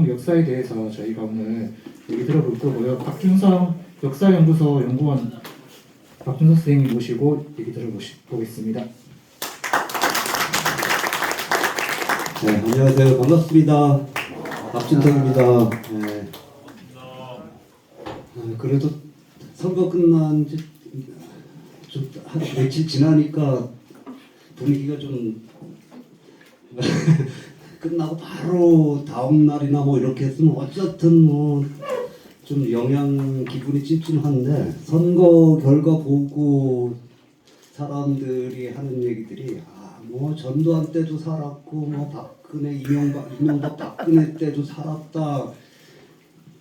역사에 대해서 저희가 오늘 얘기 들어볼 거고요. 박준성 역사연구소 연구원 박준성 선생님 모시고 얘기 들어보겠습니다. 네, 안녕하세요. 반갑습니다. 박준성입니다. 네. 그래도 선거 끝난 지 좀 한 며칠 지나니까 분위기가 좀 끝나고 바로 다음 날이나 뭐 이렇게 했으면 어쨌든 뭐 좀 영양 기분이 찜찜한데, 선거 결과 보고 사람들이 하는 얘기들이 뭐 전두환 때도 살았고 뭐 박근혜 이명박 박근혜 때도 살았다,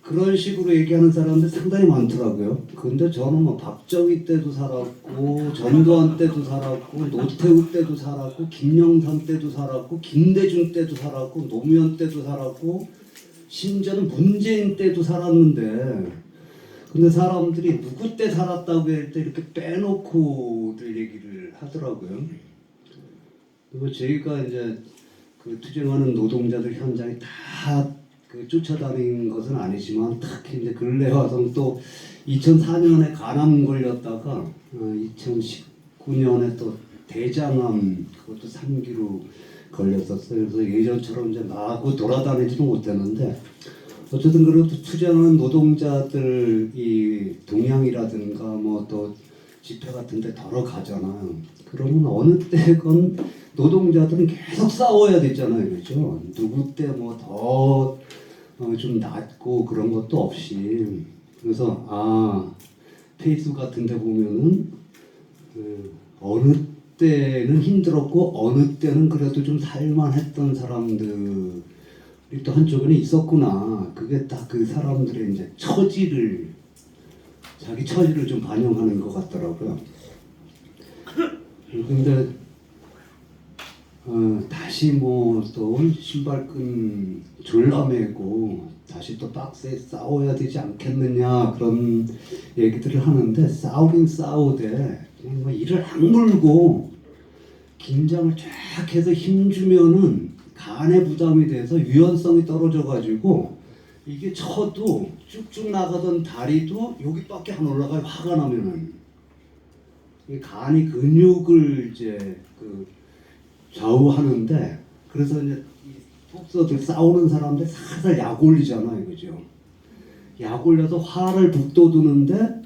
그런 식으로 얘기하는 사람들 상당히 많더라고요. 근데 저는 뭐 박정희 때도 살았고 전두환 때도 살았고 노태우 때도 살았고 김영삼 때도 살았고 김대중 때도 살았고 노무현 때도 살았고 심지어는 문재인 때도 살았는데, 근데 사람들이 누구 때 살았다고 할 때 이렇게 빼놓고들 얘기를 하더라고요. 그리고 저희가 이제 그 투쟁하는 노동자들 현장에 다 그 쫓아다닌 것은 아니지만, 특히 이제 근래 와서 또 2004년에 간암 걸렸다가 2019년에 또 대장암, 그것도 3기로 걸렸었어요. 그래서 예전처럼 이제 나하고 돌아다니지도 못했는데, 어쨌든 그래도 투쟁하는 노동자들 이 동향이라든가 뭐 또 집회 같은데 덜어 가잖아요. 그러면 어느 때건 노동자들은 계속 싸워야 되잖아요, 그렇죠? 누구 때 뭐 더 좀 낫고 그런 것도 없이. 그래서 페이스북 같은데 보면은 어느 때는 힘들었고 어느 때는 그래도 좀 살만했던 사람들이 또 한쪽에는 있었구나. 그게 딱 그 사람들의 이제 자기 처지를 좀 반영하는 것 같더라고요. 근데 다시 뭐 또 신발끈 졸라매고 다시 또 박스에 싸워야 되지 않겠느냐, 그런 얘기들을 하는데, 싸우긴 싸우되 뭐 이를 악물고 긴장을 쫙 해서 힘주면은 간에 부담이 돼서 유연성이 떨어져 가지고 이게 쳐도 쭉쭉 나가던 다리도 여기밖에 안 올라가요. 화가 나면은 이 간이 근육을 이제 그 좌우하는데, 그래서 이제 복서들 싸우는 사람들 살살 약 올리잖아요, 그죠? 약 올려서 화를 북돋우는데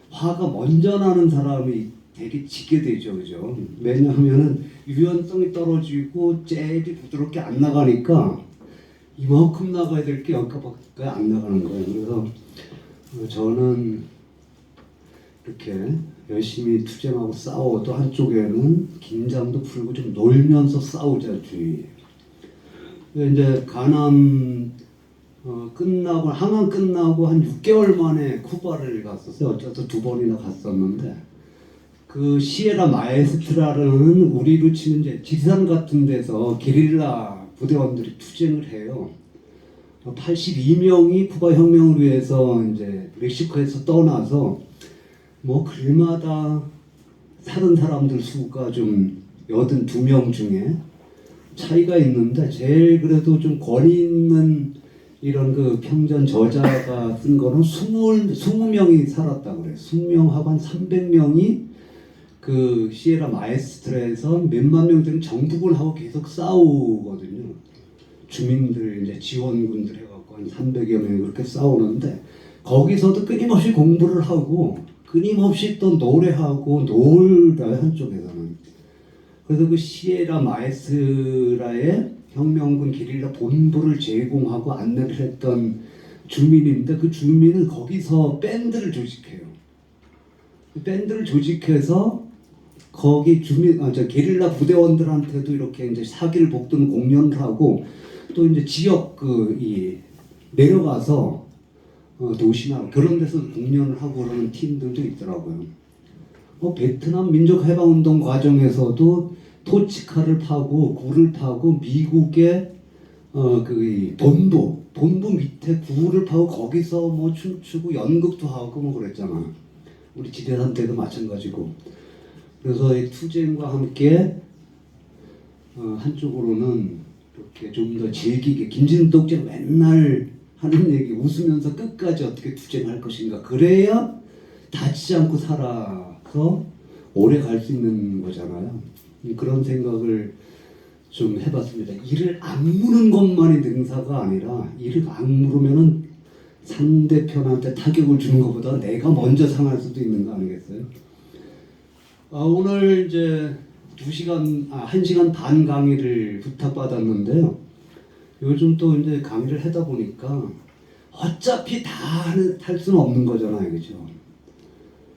화가 먼저 나는 사람이 되게 지게 되죠, 그죠? 왜냐하면은 유연성이 떨어지고 잽이 부드럽게 안 나가니까 이만큼 나가야 될 게 여기밖에 안 나가는 거예요. 그래서 저는 이렇게 열심히 투쟁하고 싸워도 한쪽에는 긴장도 풀고 좀 놀면서 싸우자 주의. 이제 간암 끝나고 항암 끝나고 한 6개월 만에 쿠바를 갔었어요. 어쩌서 2번이나 갔었는데, 그 시에라 마에스트라라는 우리로 치면 이제 지리산 같은 데서 게릴라 부대원들이 투쟁을 해요. 82명이 쿠바 혁명을 위해서 이제 멕시코에서 떠나서 뭐 글마다 사는 사람들 수가 좀 82명 중에 차이가 있는데, 제일 그래도 좀 권위 있는 이런 그 평전 저자가 쓴 거는 20명이 살았다고 그래요. 20명하고 한 300명이 그 시에라 마에스트라에서 몇만 명 되는 정부군하고 계속 싸우거든요. 주민들 이제 지원군들 해갖고 한 300여 명이 그렇게 싸우는데, 거기서도 끊임없이 공부를 하고 끊임없이 또 노래하고 놀아요, 한쪽에서는. 그래서 그 시에라 마에스트라의 혁명군 게릴라 본부를 제공하고 안내를 했던 주민인데, 그 주민은 거기서 밴드를 조직해요. 그 밴드를 조직해서 거기 게릴라 부대원들한테도 이렇게 이제 사기를 북돋는 공연을 하고, 또 이제 지역 내려가서 도시나 그런 데서 공연을 하고 그러는 팀들도 있더라고요. 베트남 민족해방운동 과정에서도 토치카를 타고 굴을 타고 미국의 그 본부 밑에 굴을 파고 거기서 뭐 춤추고 연극도 하고 뭐 그랬잖아. 우리 지대산 때도 마찬가지고. 그래서 이 투쟁과 함께 한쪽으로는 이렇게 좀 더 즐기게 김진독자가 맨날 하는 얘기 웃으면서 끝까지 어떻게 투쟁할 것인가 그래야 다치지 않고 살아서 오래 갈 수 있는 거잖아요. 그런 생각을 좀 해봤습니다. 이를 악무는 것만이 능사가 아니라 이를 악무르면은 상대편한테 타격을 주는 것보다 내가 먼저 상할 수도 있는 거 아니겠어요? 오늘 이제 1시간 반 강의를 부탁받았는데요. 요즘 또 이제 강의를 하다 보니까 어차피 다 할 수는 없는 거잖아요. 그죠?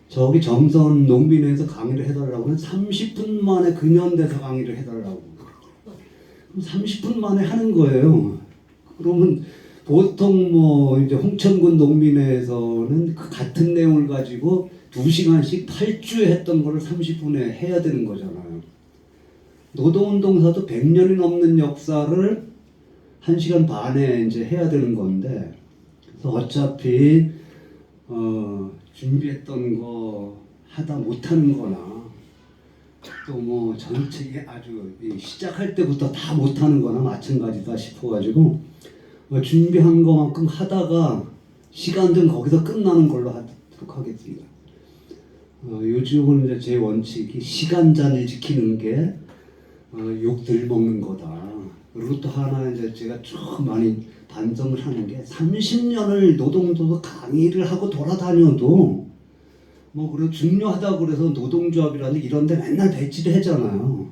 저기 정선 농민회에서 강의를 해달라고 하면 30분 만에 근현대사 강의를 해달라고. 그럼 30분 만에 하는 거예요. 그러면 보통 뭐 이제 홍천군 농민회에서는 그 같은 내용을 가지고 2시간씩 8주에 했던 거를 30분에 해야 되는 거잖아요. 노동운동사도 100년이 넘는 역사를 1시간 반에 이제 해야 되는 건데, 그래서 어차피 준비했던 거 하다 못하는 거나 또 뭐 전체 아주 시작할 때부터 다 못하는 거나 마찬가지다 싶어가지고 준비한 것만큼 하다가 시간 좀 거기서 끝나는 걸로 하도록 하겠습니다. 요즘은 이제 제 원칙이 시간잔을 지키는 게 욕들 먹는 거다. 그리고 또 하나 이제 제가 쭉 많이 반성을 하는 게 30년을 노동조합 강의를 하고 돌아다녀도 뭐 그래 중요하다고 그래서 노동조합이라는 이런 데 맨날 배치를 하잖아요.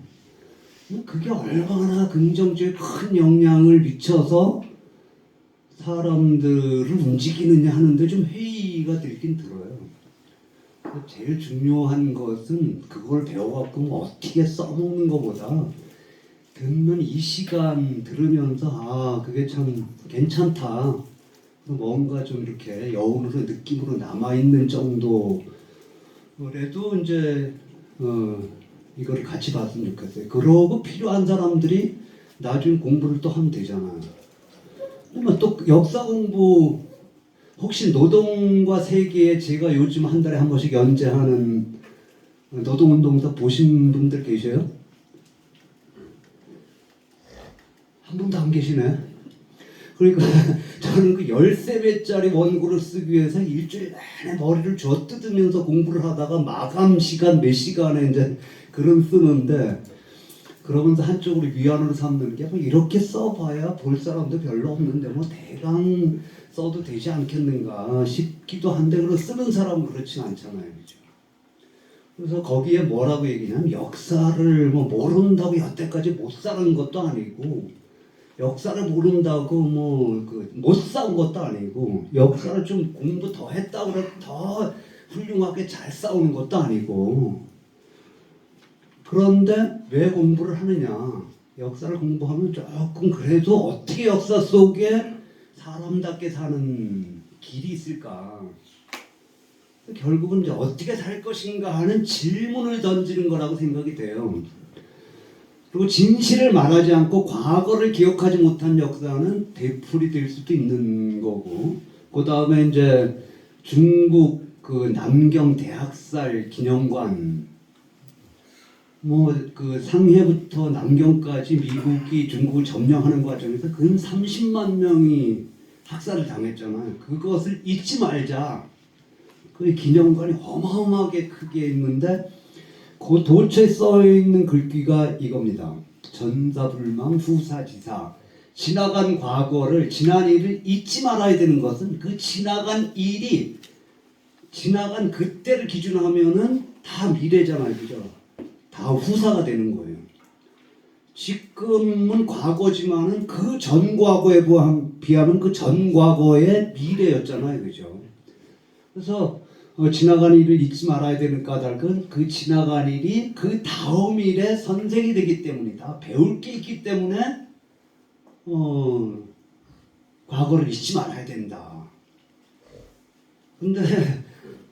그게 얼마나 긍정적인 큰 영향을 미쳐서 사람들을 움직이느냐 하는데 좀 회의가 들긴 들어요. 제일 중요한 것은 그걸 배워갖고 뭐 어떻게 써먹는 것보다 듣는 이 시간 들으면서 그게 참 괜찮다. 뭔가 좀 이렇게 여운으로 느낌으로 남아있는 정도 그래도 이제 이거를 같이 봤으면 좋겠어요. 그러고 필요한 사람들이 나중에 공부를 또 하면 되잖아요. 그러면 또 역사 공부 혹시 노동과 세계에 제가 요즘 한 달에 한 번씩 연재하는 노동운동사 보신 분들 계셔요? 한 분도 안 계시네. 그러니까 저는 그 13배짜리 원고를 쓰기 위해서 일주일 내내 머리를 쥐어뜯으면서 공부를 하다가 마감 시간 몇 시간에 이제 글을 쓰는데 그러면서 한쪽으로 위안으로 삼는 게 뭐 이렇게 써봐야 볼 사람도 별로 없는데 뭐 대강 써도 되지 않겠는가 싶기도 한데 그걸 쓰는 사람은 그렇지 않잖아요. 그죠? 그래서 거기에 뭐라고 얘기냐면 역사를 뭐 모른다고 여태까지 못 살은 것도 아니고 역사를 모른다고 뭐 못 싸운 것도 아니고 역사를 좀 공부 더 했다고 해서 더 훌륭하게 잘 싸우는 것도 아니고 그런데 왜 공부를 하느냐 역사를 공부하면 조금 그래도 어떻게 역사 속에 사람답게 사는 길이 있을까 결국은 이제 어떻게 살 것인가 하는 질문을 던지는 거라고 생각이 돼요. 그리고 진실을 말하지 않고 과거를 기억하지 못한 역사는 되풀이 될 수도 있는 거고 그 다음에 이제 중국 그 남경 대학살 기념관 뭐 그 상해부터 남경까지 미국이 중국을 점령하는 과정에서 근 30만 명이 학살을 당했잖아요. 그것을 잊지 말자. 그 기념관이 어마어마하게 크게 있는데 그 도처에 써있는 글귀가 이겁니다. 전사불망 후사지사. 지나간 과거를 지난 일을 잊지 말아야 되는 것은 그 지나간 일이 지나간 그때를 기준으로 하면은 다 미래잖아요. 그죠? 다 후사가 되는 거예요. 지금은 과거지만은 그 전 과거에 비하면 그 전 과거의 미래였잖아요. 그죠? 그래서 지나간 일을 잊지 말아야 되는 까닭은 그 지나간 일이 그 다음 일의 선생이 되기 때문이다. 배울 게 있기 때문에 과거를 잊지 말아야 된다. 근데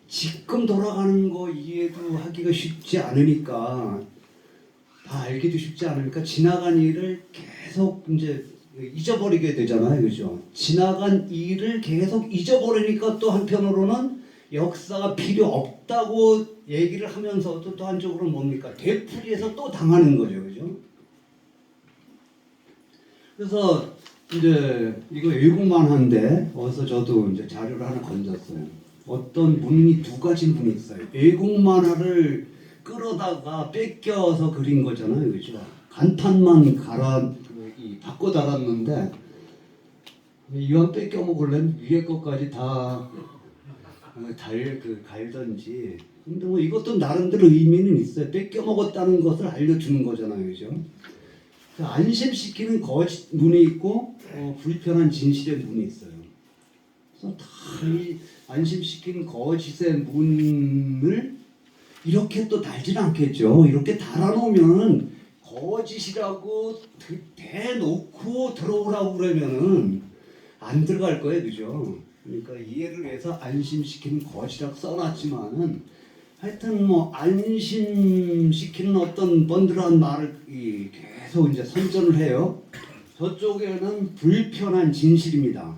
지금 돌아가는 거 이해도 하기가 쉽지 않으니까 다 알기도 쉽지 않으니까 지나간 일을 계속 이제 잊어버리게 되잖아요. 그죠? 지나간 일을 계속 잊어버리니까 또 한편으로는 역사가 필요 없다고 얘기를 하면서도 또 한쪽으로는 뭡니까? 되풀이해서 또 당하는 거죠. 그죠? 그래서 이제 이거 외국만 한데 어디서 저도 이제 자료를 하나 건졌어요. 어떤 문이 두 가지 문이 있어요. 외국 만화를 끌어다가 뺏겨서 그린 거잖아요, 그죠? 간판만 바꿔 달았는데 이왕 뺏겨 먹으려면 위에 것까지 다 갈던지. 근데 뭐 이것도 나름대로 의미는 있어요. 뺏겨 먹었다는 것을 알려주는 거잖아요, 그죠? 안심시키는 거짓 문이 있고 불편한 진실의 문이 있어요. 그래서 다 이 안심시키는 거짓의 문을 이렇게 또 달지는 않겠죠. 이렇게 달아놓으면 거짓이라고 대놓고 들어오라고 그러면은 안 들어갈 거예요, 그죠? 그러니까 이해를 위해서 안심시키는 거짓이라고 써놨지만은 하여튼 뭐 안심시키는 어떤 번들어한 말을 계속 이제 선전을 해요. 저쪽에는 불편한 진실입니다.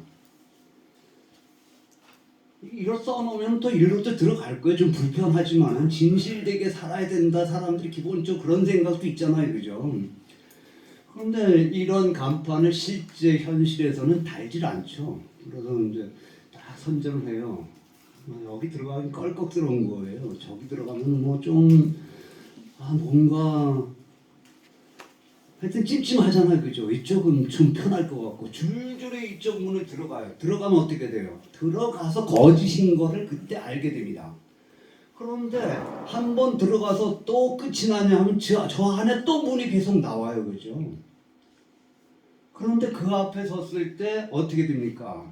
이거 써놓으면 또 일로도 들어갈 거예요. 좀 불편하지만 진실되게 살아야 된다. 사람들이 기본적으로 그런 생각도 있잖아요, 그죠? 그런데 이런 간판을 실제 현실에서는 달질 않죠. 그래서 이제 딱 선전을 해요. 여기 들어가면 껄꺽스러운 거예요. 저기 들어가면 뭐 좀 뭔가 하여튼 찜찜하잖아요, 그죠? 이쪽은 좀 편할 것 같고 줄줄이 이쪽 문을 들어가요. 들어가면 어떻게 돼요? 들어가서 거짓인 거를 그때 알게 됩니다. 그런데 한 번 들어가서 또 끝이 나냐 하면 저 안에 또 문이 계속 나와요, 그죠? 그런데 그 앞에 섰을 때 어떻게 됩니까?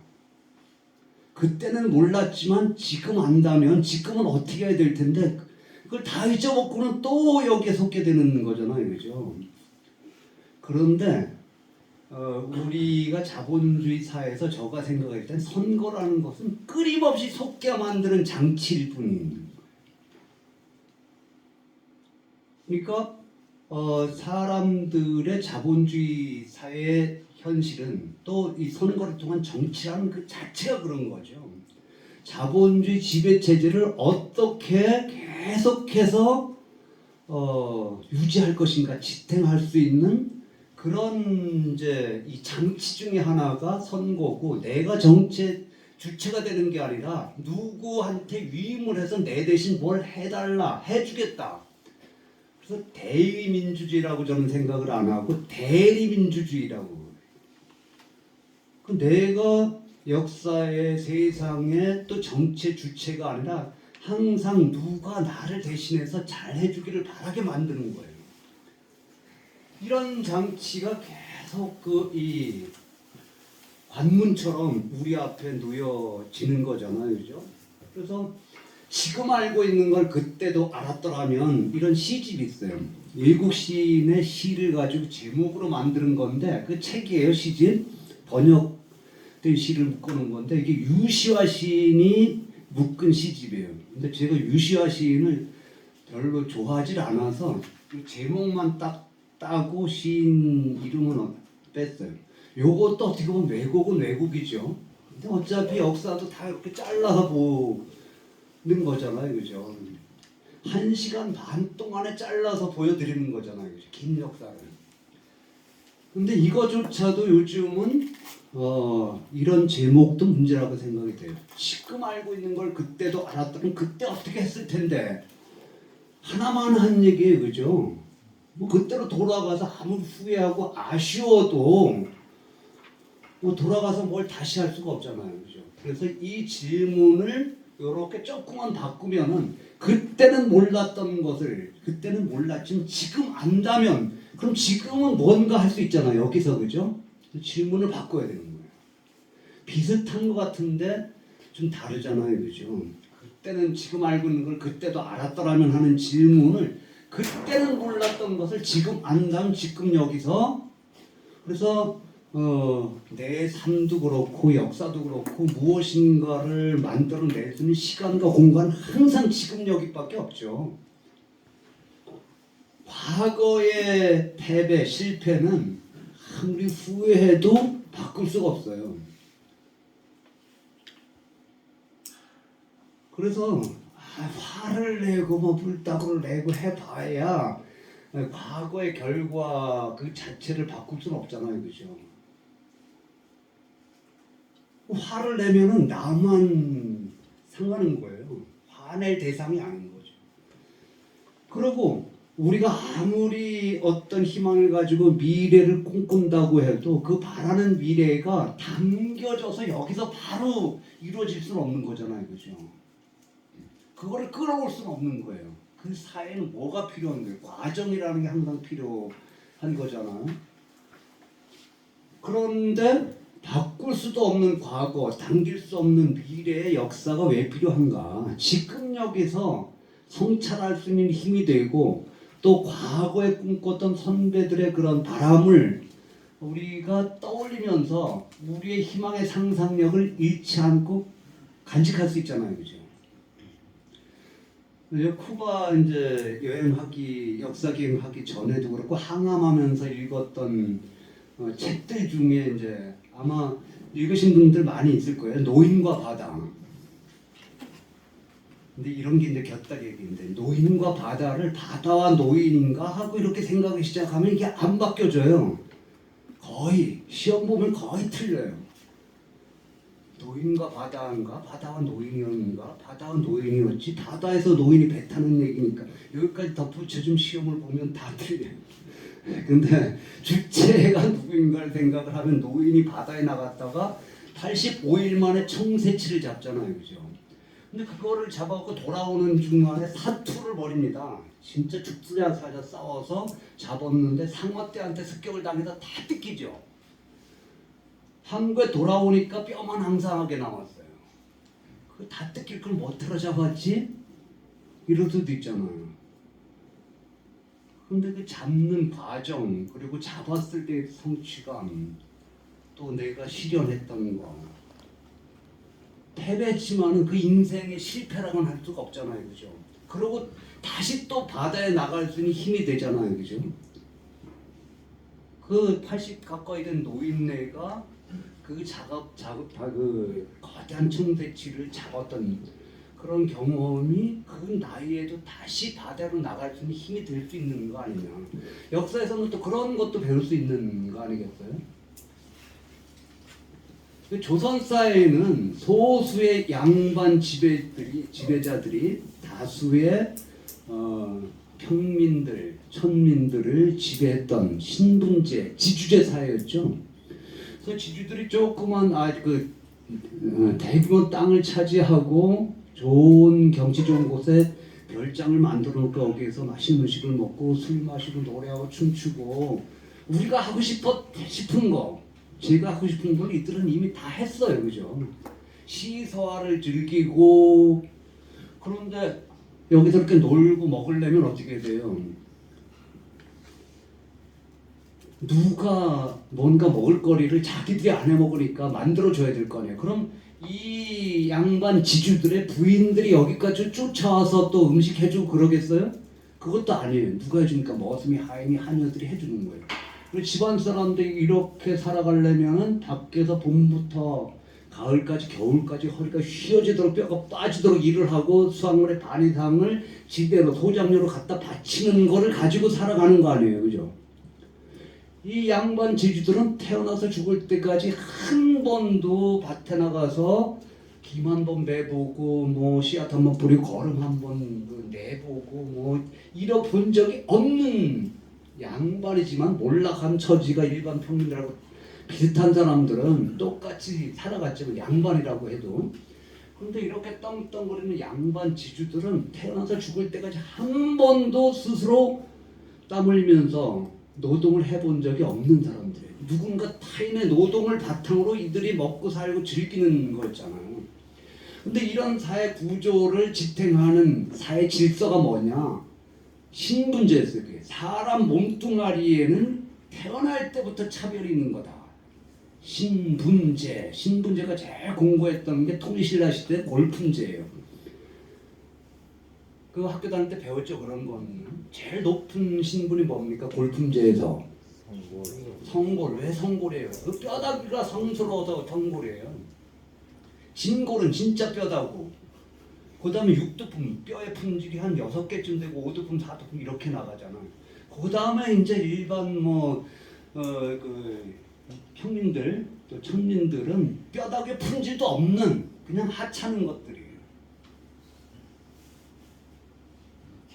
그때는 몰랐지만 지금 안다면 지금은 어떻게 해야 될 텐데 그걸 다 잊어먹고는 또 여기에 섰게 되는 거잖아요, 그죠? 그런데 우리가 자본주의 사회에서 제가 생각할 땐 선거라는 것은 끊임없이 속게 만드는 장치일 뿐입니다. 그러니까 사람들의 자본주의 사회의 현실은 또 이 선거를 통한 정치라는 그 자체가 그런 거죠. 자본주의 지배 체제를 어떻게 계속해서 유지할 것인가 지탱할 수 있는 그런 이제 이 장치 중에 하나가 선거고 내가 정치의 주체가 되는 게 아니라 누구한테 위임을 해서 내 대신 뭘 해달라 해주겠다. 그래서 대의민주주의라고 저는 생각을 안 하고 대리민주주의라고. 내가 역사의 세상에 또 정치의 주체가 아니라 항상 누가 나를 대신해서 잘 해주기를 바라게 만드는 거예요. 이런 장치가 계속 이 관문처럼 우리 앞에 놓여지는 거잖아요, 그죠? 그래서 지금 알고 있는 걸 그때도 알았더라면 이런 시집이 있어요. 외국 시인의 시를 가지고 제목으로 만드는 건데 그 책이에요, 시집. 번역된 시를 묶어놓은 건데 이게 유시화 시인이 묶은 시집이에요. 근데 제가 유시화 시인을 별로 좋아하지 않아서 제목만 따고 시인 이름은 뺐어요. 요것도 어떻게 보면 왜곡은 왜곡이죠. 근데 어차피 역사도 다 이렇게 잘라서 보는 거잖아요, 그죠? 1시간 반 동안에 잘라서 보여드리는 거잖아요, 그죠? 긴 역사를. 근데 이거조차도 요즘은 이런 제목도 문제라고 생각이 돼요. 지금 알고 있는 걸 그때도 알았다면 그때 어떻게 했을 텐데 하나만 한 얘기예요, 그죠? 뭐 그때로 돌아가서 아무리 후회하고 아쉬워도 뭐 돌아가서 뭘 다시 할 수가 없잖아요, 그죠? 그래서 이 질문을 이렇게 조금만 바꾸면은 그때는 몰랐던 것을 그때는 몰랐지만 지금 안다면 그럼 지금은 뭔가 할 수 있잖아요, 여기서, 그죠? 질문을 바꿔야 되는 거예요. 비슷한 것 같은데 좀 다르잖아요, 그죠? 그때는 지금 알고 있는 걸 그때도 알았더라면 하는 질문을 그때는 몰랐던 것을 지금 안다면 지금 여기서. 그래서 내 삶도 그렇고 역사도 그렇고 무엇인가를 만들어낼 수 있는 시간과 공간은 항상 지금 여기밖에 없죠. 과거의 패배, 실패는 아무리 후회해도 바꿀 수가 없어요. 그래서 화를 내고 뭐 불닭을 내고 해봐야 과거의 결과 그 자체를 바꿀 수는 없잖아요, 그죠? 화를 내면은 나만 상하는 거예요. 화낼 대상이 아닌 거죠. 그리고 우리가 아무리 어떤 희망을 가지고 미래를 꿈꾼다고 해도 그 바라는 미래가 당겨져서 여기서 바로 이루어질 수는 없는 거잖아요. 그죠? 그거를 끌어올 수는 없는 거예요. 그 사이에는 뭐가 필요한 거예요? 과정이라는 게 항상 필요한 거잖아요. 그런데 바꿀 수도 없는 과거, 당길 수 없는 미래의 역사가 왜 필요한가? 지금 여기서 성찰할 수 있는 힘이 되고 또 과거에 꿈꿨던 선배들의 그런 바람을 우리가 떠올리면서 우리의 희망의 상상력을 잃지 않고 간직할 수 있잖아요. 그죠? 쿠바 이제 여행하기, 역사 기행하기 전에도 그렇고 항암하면서 읽었던 책들 중에 이제 아마 읽으신 분들 많이 있을 거예요. 노인과 바다. 근데 이런 게 이제 곁다리 얘기인데 노인과 바다를 바다와 노인인가 하고 이렇게 생각하기 시작하면 이게 안 바뀌어져요. 거의 시험 보면 거의 틀려요. 노인과 바다인가 바다와 노인이었는가 바다와 노인이었지 바다에서 노인이 배 타는 얘기니까 여기까지 덧붙여준 시험을 보면 다 틀려요. 근데 주체가 누구인가를 생각을 하면 노인이 바다에 나갔다가 85일 만에 청새치를 잡잖아요. 그죠? 근데 그거를 잡아갖고 돌아오는 중간에 사투를 벌입니다. 진짜 죽으랴 살자 싸워서 잡았는데 상어떼한테 습격을 당해서 다 뜯기죠. 한국에 돌아오니까 뼈만 항상하게 남았어요. 그 다 뜯길 걸 못하러 잡았지? 이럴 수도 있잖아요. 근데 그 잡는 과정 그리고 잡았을 때의 성취감 또 내가 실현했던 거 패배했지만은 그 인생의 실패라고는 할 수가 없잖아요. 그죠? 그리고 다시 또 바다에 나갈 수 있는 힘이 되잖아요. 그죠? 그 80 가까이 된 노인네가 그 그 거대한 청새치를 잡았던 그런 경험이 그 나이에도 다시 바다로 나갈 수 있는 힘이 될 수 있는 거 아니냐. 역사에서는 또 그런 것도 배울 수 있는 거 아니겠어요? 조선 사회에는 소수의 양반 지배자들이 다수의 평민들, 천민들을 지배했던 신분제, 지주제 사회였죠. 그래서 지주들이 조그만 대규모 땅을 차지하고 좋은 경치 좋은 곳에 별장을 만들어 놓고 거기에서 맛있는 음식을 먹고 술 마시고 노래하고 춤추고 우리가 하고 싶은 거 제가 하고 싶은 걸 이들은 이미 다 했어요. 그죠? 시소화를 즐기고 그런데 여기서 이렇게 놀고 먹으려면 어떻게 돼요? 누가 뭔가 먹을 거리를 자기들이 안 해 먹으니까 만들어줘야 될 거 아니에요. 그럼 이 양반 지주들의 부인들이 여기까지 쫓아와서 또 음식 해주고 그러겠어요? 그것도 아니에요. 누가 해주니까 머슴이 하인이 하녀들이 해주는 거예요. 그리고 집안 사람들이 이렇게 살아가려면은 밖에서 봄부터 가을까지 겨울까지 허리가 휘어지도록 뼈가 빠지도록 일을 하고 수확물의 반 이상을 지대로 소작료로 갖다 바치는 거를 가지고 살아가는 거 아니에요. 그죠? 이 양반 지주들은 태어나서 죽을 때까지 한 번도 밭에 나가서 김 한 번 매보고 뭐 씨앗 한 번 뿌리고 거름 한 번 내보고 뭐 잃어본 적이 없는 양반이지만 몰락한 처지가 일반 평민들하고 비슷한 사람들은 똑같이 살아갔지만 양반이라고 해도 그런데 이렇게 떵떵거리는 양반 지주들은 태어나서 죽을 때까지 한 번도 스스로 땀 흘리면서 노동을 해본 적이 없는 사람들이에요. 누군가 타인의 노동을 바탕으로 이들이 먹고 살고 즐기는 거였잖아요. 근데 이런 사회 구조를 지탱하는 사회 질서가 뭐냐? 신분제였어요. 그게. 사람 몸뚱아리에는 태어날 때부터 차별이 있는 거다. 신분제. 신분제가 제일 공부했던 게 통일신라 시대 골품제예요. 그 학교 다닐 때 배웠죠. 그런 건 제일 높은 신분이 뭡니까? 골품제에서 성골. 왜 성골이에요? 그 뼈다귀가 성스러워서 성골이에요. 진골은 진짜 뼈다고. 그 다음에 육두품, 뼈의 품질이 한 6개쯤 되고 5두품, 4두품 이렇게 나가잖아. 그 다음에 이제 일반 평민들 또 천민들은 뼈다귀 품질도 없는 그냥 하찮은 것들이에요.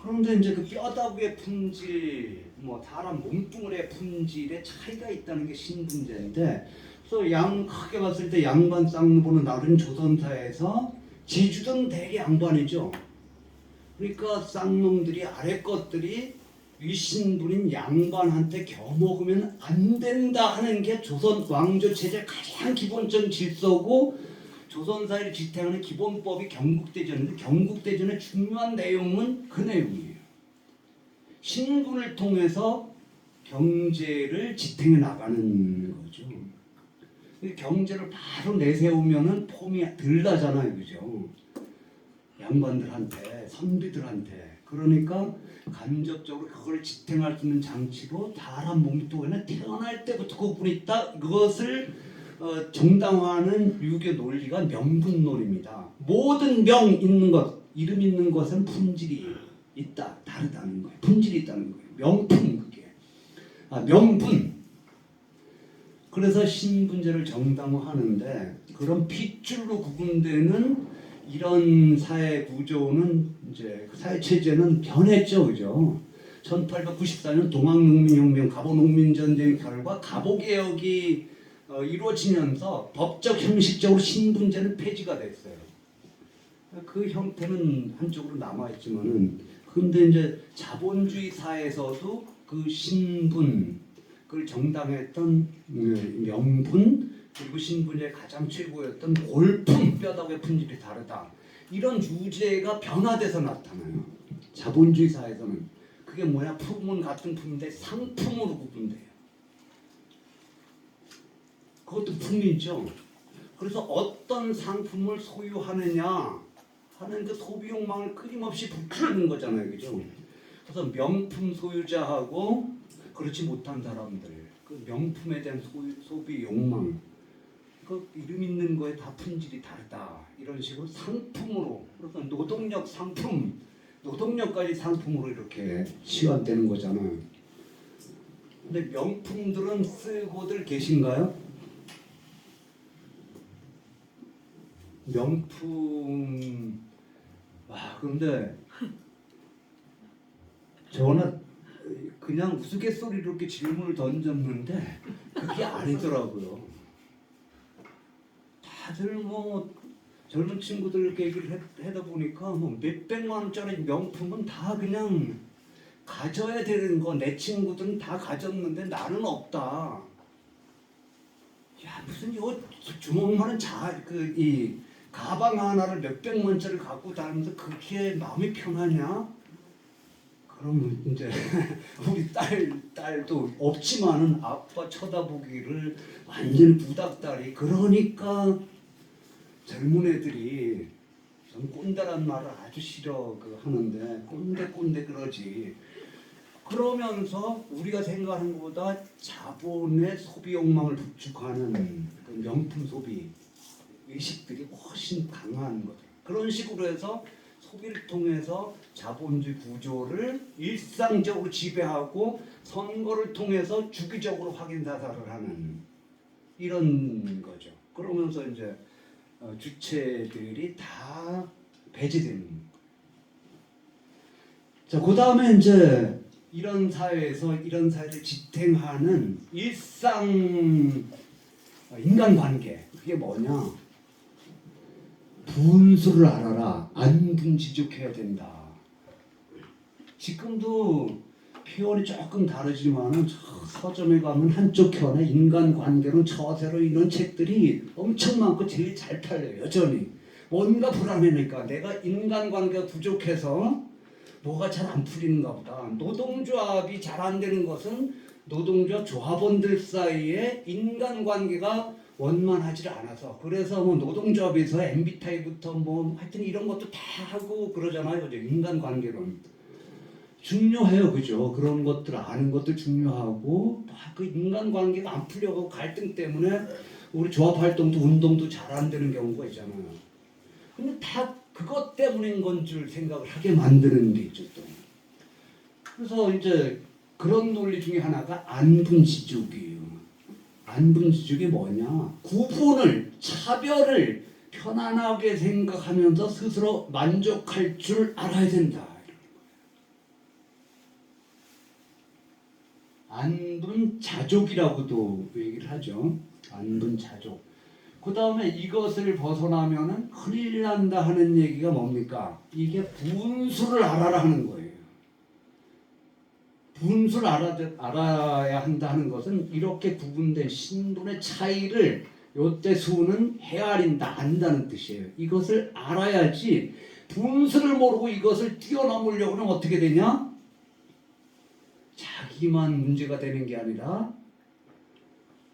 그런데 이제 그 뼈다귀의 품질, 뭐 사람 몸뚱아리의 품질에 차이가 있다는 게 신분제인데, 그래서 크게 봤을 때 양반 쌍노부는 나름 조선사에서 제주도는 대개 양반이죠. 그러니까 쌍놈들이 아래 것들이 윗신분인 양반한테 겨먹으면 안 된다 하는 게 조선 왕조 체제의 가장 기본적인 질서고, 조선사를 지탱하는 기본법이 경국대전인데, 경국대전의 중요한 내용은 그 내용이에요. 신분을 통해서 경제를 지탱해 나가는 거죠. 경제를 바로 내세우면은 폼이 덜 나잖아요, 그죠? 양반들한테, 선비들한테. 그러니까 간접적으로 그걸 지탱할 수 있는 장치로 사람 몸뚱아리는 태어날 때부터 그분이 있다. 그것을 정당화하는 유교 논리가 명분론입니다. 모든 명 있는 것, 이름 있는 것은 품질이 있다, 다르다는 거예요. 품질이 있다는 거예요. 명품 그게. 명분. 그래서 신분제를 정당화하는데, 그런 핏줄로 구분되는 이런 사회 구조는 이제 사회 체제는 변했죠, 그죠? 1894년 동학농민혁명, 갑오농민전쟁 결과 갑오개혁이 이루어지면서 법적 형식적으로 신분제는 폐지가 됐어요. 그 형태는 한쪽으로 남아있지만은, 근데 이제 자본주의 사회에서도 그 신분, 그걸 정당했던 명분, 그리고 신분의 가장 최고였던 골품, 뼈다귀의 품질이 다르다. 이런 유제가 변화돼서 나타나요. 자본주의 사회에서는. 그게 뭐냐? 품은 같은 품인데 상품으로 구분돼요. 그것도 품이죠. 그래서 어떤 상품을 소유하느냐 하는 그 소비 욕망을 끊임없이 불태우는 거잖아요, 그죠? 그래서 명품 소유자하고 그렇지 못한 사람들, 그 명품에 대한 소비 욕망, 그 이름 있는 거에 다 품질이 다르다, 이런 식으로 상품으로, 그러니까 노동력 상품, 노동력까지 상품으로 이렇게 치환되는 거잖아요. 근데 명품들은 쓰고들 계신가요? 명품. 그런데 저는 그냥 우스갯소리로 이렇게 질문을 던졌는데 그게 아니더라고요. 다들 뭐 젊은 친구들 얘기를 하다 보니까 뭐 몇백만 원짜리 명품은 다 그냥 가져야 되는 거, 내 친구들은 다 가졌는데 나는 없다. 야, 무슨 이거 주먹만한 이 가방 하나를 몇백만 원짜리 갖고 다니면서 그렇게 마음이 편하냐? 그러면 이제 우리 딸도 없지만은 아빠 쳐다보기를 완전히 부닥다리. 그러니까 젊은 애들이, 전 꼰대란 말을 아주 싫어 하는데, 꼰대 그러지. 그러면서 우리가 생각하는 것보다 자본의 소비 욕망을 부축하는 그 명품 소비 의식들이 훨씬 강한 거죠. 그런 식으로 해서 소비를 통해서 자본주의 구조를 일상적으로 지배하고, 선거를 통해서 주기적으로 확인사살을 하는 이런 거죠. 그러면서 이제 주체들이 다 배제되는 거예요. 자, 그 다음에 이제 이런 사회에서 이런 사회를 지탱하는 일상 인간관계, 그게 뭐냐? 분수를 알아라. 안분지족해야 된다. 지금도 표현이 조금 다르지만은 서점에 가면 한쪽 편에 인간관계론 처세로 이런 책들이 엄청 많고 제일 잘 팔려요. 여전히 뭔가 불안해니까 내가 인간관계가 부족해서 뭐가 잘 안 풀리는가 보다. 노동조합이 잘 안 되는 것은 노동조합 조합원들 사이에 인간관계가 원만하지 않아서, 그래서 뭐 노동조합에서 MBTI부터 뭐 하여튼 이런 것도 다 하고 그러잖아요. 그죠? 인간관계론 중요해요, 그죠? 그런 것들 아는 것도 중요하고, 그 인간관계가 안 풀려가고 갈등 때문에 우리 조합 활동도 운동도 잘 안 되는 경우가 있잖아요. 근데 다 그것 때문인 건 줄 생각을 하게 만드는 게 있죠, 또. 그래서 이제 그런 논리 중에 하나가 안분지족이에요. 안분지죽이 뭐냐? 구분을, 차별을 편안하게 생각하면서 스스로 만족할 줄 알아야 된다. 안분자족이라고도 얘기를 하죠. 안분자족. 그 다음에 이것을 벗어나면은 큰일 난다 하는 얘기가 뭡니까? 이게 분수를 알아라 하는 거예요. 분수를 알아야 한다는 것은 이렇게 구분된 신분의 차이를 요때 수는 헤아린다, 안다는 뜻이에요. 이것을 알아야지 분수를 모르고 이것을 뛰어넘으려고 하면 어떻게 되냐? 자기만 문제가 되는 게 아니라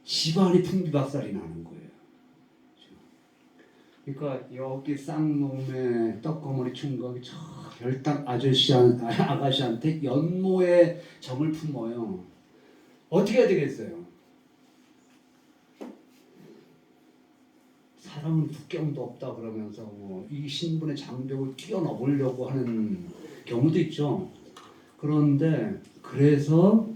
집안이 풍비박살이 나는 거예요. 그러니까 여기 쌍놈의 떡거머리 총각이 저 혈당 아가씨한테 연모의 정을 품어요. 어떻게 해야 되겠어요? 사랑은 국경도 없다 그러면서 이 신분의 장벽을 뛰어넘으려고 하는 경우도 있죠. 그런데 그래서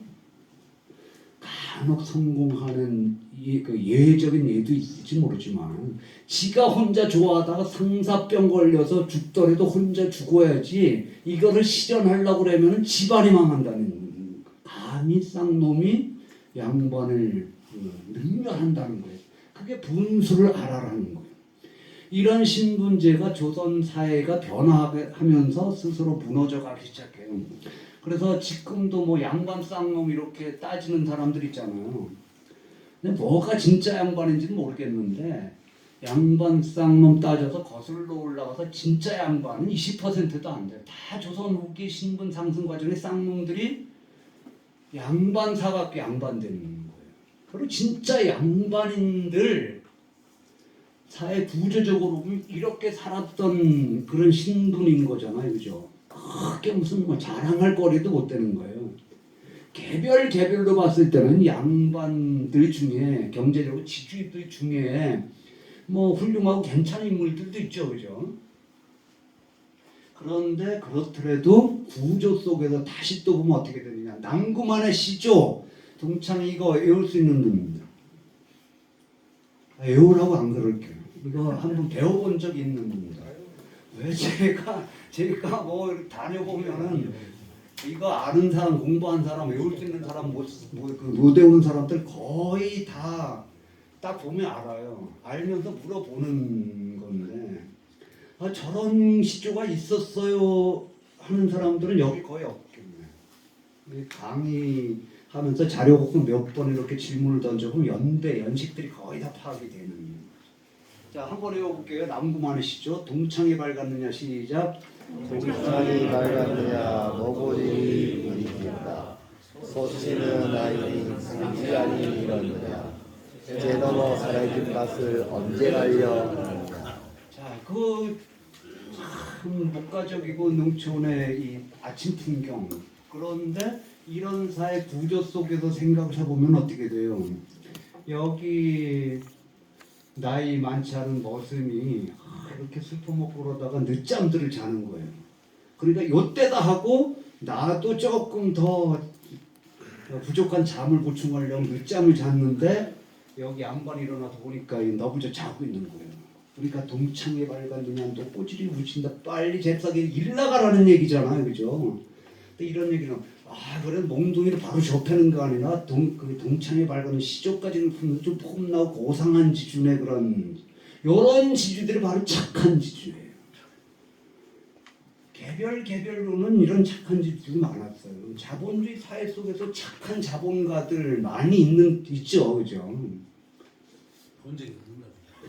간혹 성공하는 그 예외적인 예도 있을지 모르지만 지가 혼자 좋아하다가 상사병 걸려서 죽더라도 혼자 죽어야지 이거를 실현하려고 그러면 집안이 망한다는, 감히 쌍놈이 양반을 능멸한다는 거예요. 그게 분수를 알아라는 거예요. 이런 신분제가 조선 사회가 변화하면서 스스로 무너져가기 시작해요. 그래서 지금도 뭐 양반 쌍놈 이렇게 따지는 사람들 있잖아요. 근데 뭐가 진짜 양반인지는 모르겠는데 양반 쌍놈 따져서 거슬러 올라가서 진짜 양반은 20%도 안 돼요. 다 조선 후기 신분 상승 과정에 쌍놈들이 양반사밖에 양반되는 거예요. 그리고 진짜 양반인들 사회 구조적으로 보면 이렇게 살았던 그런 신분인 거잖아요, 그죠? 크게 무슨 뭐 자랑할 거리도 못 되는 거예요. 개별로 봤을 때는 양반들 중에 경제적으로 지주들 중에 뭐 훌륭하고 괜찮은 인물들도 있죠, 그죠? 그런데 그렇더라도 구조 속에서 다시 또 보면 어떻게 되느냐? 남구만의 시조, 동창이 이거 외울 수 있는 놈입니다. 외우라고 안 그럴게요. 이거 한번 배워본 적이 있는 겁니다. 왜 제가 뭐 다녀보면은 이거 아는 사람, 공부한 사람, 외울 수 있는 사람, 못 외우는 사람들 거의 다 딱 보면 알아요. 알면서 물어보는 건데 저런 시조가 있었어요 하는 사람들은 여기 거의 없겠네. 강의하면서 자료 혹은 몇 번 이렇게 질문을 던져보면 연식들이 거의 다 파악이 되는. 자, 한번 외워볼게요. 남구만의 시조. 동창이 밝았느냐 시작. 동창이 밝았느냐 머고리 이르다 소치는 아이니 승지하니 이렀느냐 제 넘어 사라진 맛을 언제 갈려 하느냐. 자, 참 목가적이고 농촌의 이 아침 풍경. 그런데 이런 사회 구조 속에서 생각을 해보면 어떻게 돼요? 여기 나이 많지 않은 머슴이 이렇게 슬퍼 먹고 그러다가 늦잠들을 자는 거예요. 그러니까 요때다 하고 나도 조금 더 부족한 잠을 보충하려고 늦잠을 잤는데 여기 양반이 일어나서 보니까 너부저 자고 있는 거예요. 그러니까 동창에 밝았느냐 너 꼬질이 우친다 빨리 잽싸게 일 나가라는 얘기잖아요, 그죠? 근데 이런 얘기는 그래 몽둥이를 바로 접하는 거 아니라 동창에 밝은 시조까지는 품는 좀 폼나고 고상한 지주네. 그런 요런 지주들이 바로 착한 지주예요. 개별로는 이런 착한 지주들이 많았어요. 자본주의 사회 속에서 착한 자본가들 많이 있죠, 그죠? 본 적이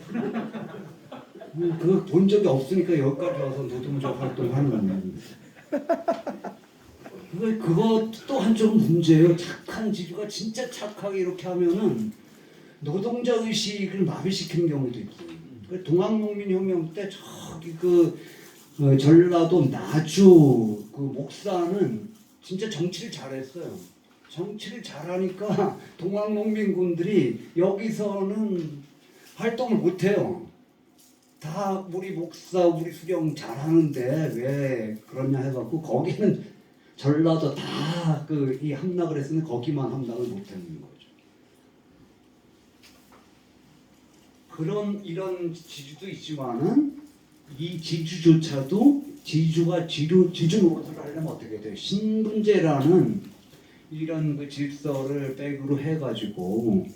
없는 거 그거 본 적이 없으니까 여기까지 와서 노동적 활동하는 겁니다. 그것도 한쪽 문제예요. 착한 지주가 진짜 착하게 이렇게 하면은 노동자 의식을 마비시키는 경우도 있고. 동학농민혁명 때 저기 전라도 나주 그 목사는 진짜 정치를 잘했어요. 정치를 잘하니까 동학농민군들이 여기서는 활동을 못해요. 다 우리 목사, 우리 수령 잘하는데 왜 그러냐 해갖고 거기는 전라도 다 이 함락을 했으니 거기만 함락을 못하는 거죠. 그런 이런 지주도 있지만은 이 지주조차도 지주가 지주 노릇을 하려면 어떻게 돼요? 신분제라는 이런 그 질서를 백으로 해가지고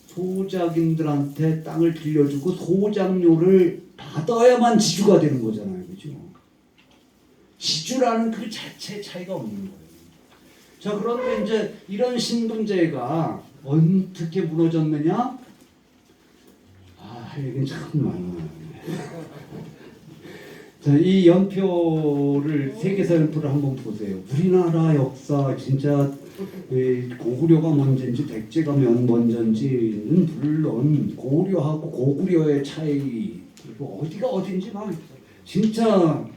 소작인들한테 땅을 빌려주고 소작료를 받아야만 지주가 되는 거잖아요, 그죠? 지주라는 그 자체 차이가 없는 거예요. 자, 그런데 이제 이런 신분제가 어떻게 무너졌느냐? 할 얘기는 참 많아요. 자, 이 연표를 세계사 연표를 한번 보세요. 우리나라 역사 진짜 고구려가 먼저인지 백제가 먼저인지는 물론 고구려하고 고구려의 차이 그리고 어디가 어딘지 막 진짜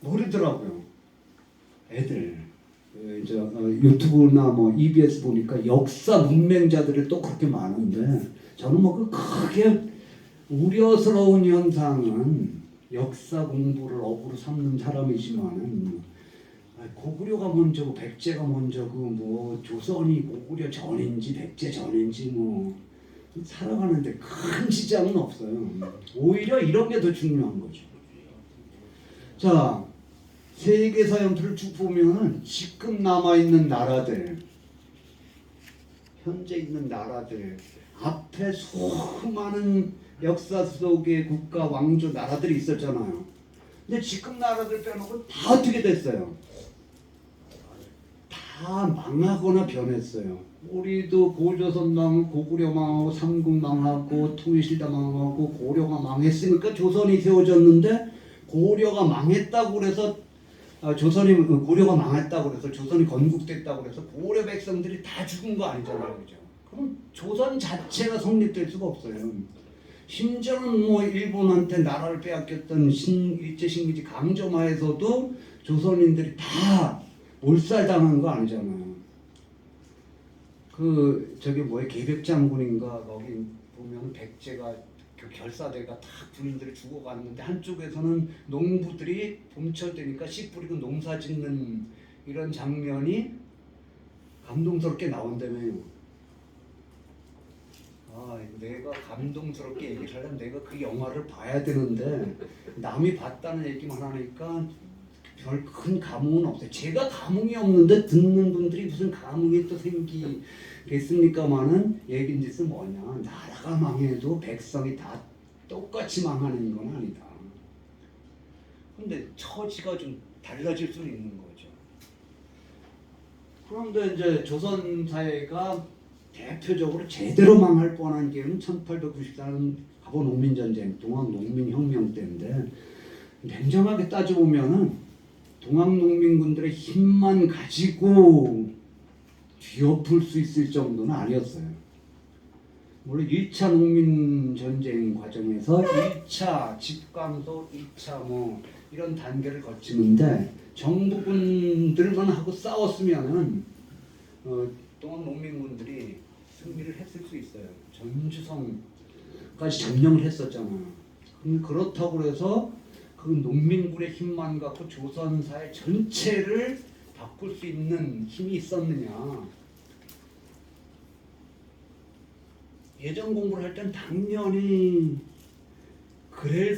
모르더라고요. 애들 이제 유튜브나 뭐 EBS 보니까 역사 문맹자들이 또 그렇게 많은데 저는 뭐 그 크게 우려스러운 현상은 역사 공부를 업으로 삼는 사람이지만은 고구려가 먼저고 백제가 먼저고 뭐 조선이 고구려 전인지 백제 전인지 뭐 살아가는데 큰 지장은 없어요. 오히려 이런 게 더 중요한 거죠. 자, 세계사 연표를 쭉 보면은 지금 남아있는 나라들, 현재 있는 나라들, 앞에 수많은 역사 속의 국가, 왕조, 나라들이 있었잖아요. 근데 지금 나라들 빼놓고 다 어떻게 됐어요? 다 망하거나 변했어요. 우리도 고조선 망하고 고구려 망하고 삼국 망하고 통일시대 망하고 고려가 망했으니까 조선이 세워졌는데 고려가 망했다고 그래서 고려가 망했다고 그래서 조선이 건국됐다고 그래서 고려 백성들이 다 죽은 거 아니잖아요, 그죠? 그럼 조선 자체가 성립될 수가 없어요. 심지어는 뭐 일본한테 나라를 빼앗겼던 일제 식민지 강점하에서도 조선인들이 다 몰살당한 거 아니잖아요. 저기 뭐야 계백장군인가 거기 보면 백제가 그 결사대가 다 군인들이 죽어갔는데 한쪽에서는 농부들이 봄철 되니까 씨 뿌리고 농사 짓는 이런 장면이 감동스럽게 나온다며요. 내가 감동스럽게 얘기를 하려면 내가 그 영화를 봐야 되는데 남이 봤다는 얘기만 하니까 별 큰 감흥은 없어요. 제가 감흥이 없는데 듣는 분들이 무슨 감흥이 또 생기겠습니까마는 얘긴짓은 뭐냐. 나라가 망해도 백성이 다 똑같이 망하는 건 아니다. 근데 처지가 좀 달라질 수는 있는 거죠. 그런데 이제 조선 사회가 대표적으로 제대로 망할 뻔한 기회는 1894년 갑오 농민전쟁, 동학농민혁명 때인데 냉정하게 따져보면은 동학농민군들의 힘만 가지고 뒤엎을 수 있을 정도는 아니었어요. 물론 1차 농민전쟁 과정에서 1차 집강도, 2차 뭐 이런 단계를 거치는데 정부군들만 하고 싸웠으면은 동학농민군들이 승리를 했을 수 있어요. 전주성까지 점령을 했었잖아요. 그렇다고 해서 그 농민군의 힘만 갖고 조선 사회 전체를 바꿀 수 있는 힘이 있었느냐? 예전 공부를 할 땐 당연히 그럴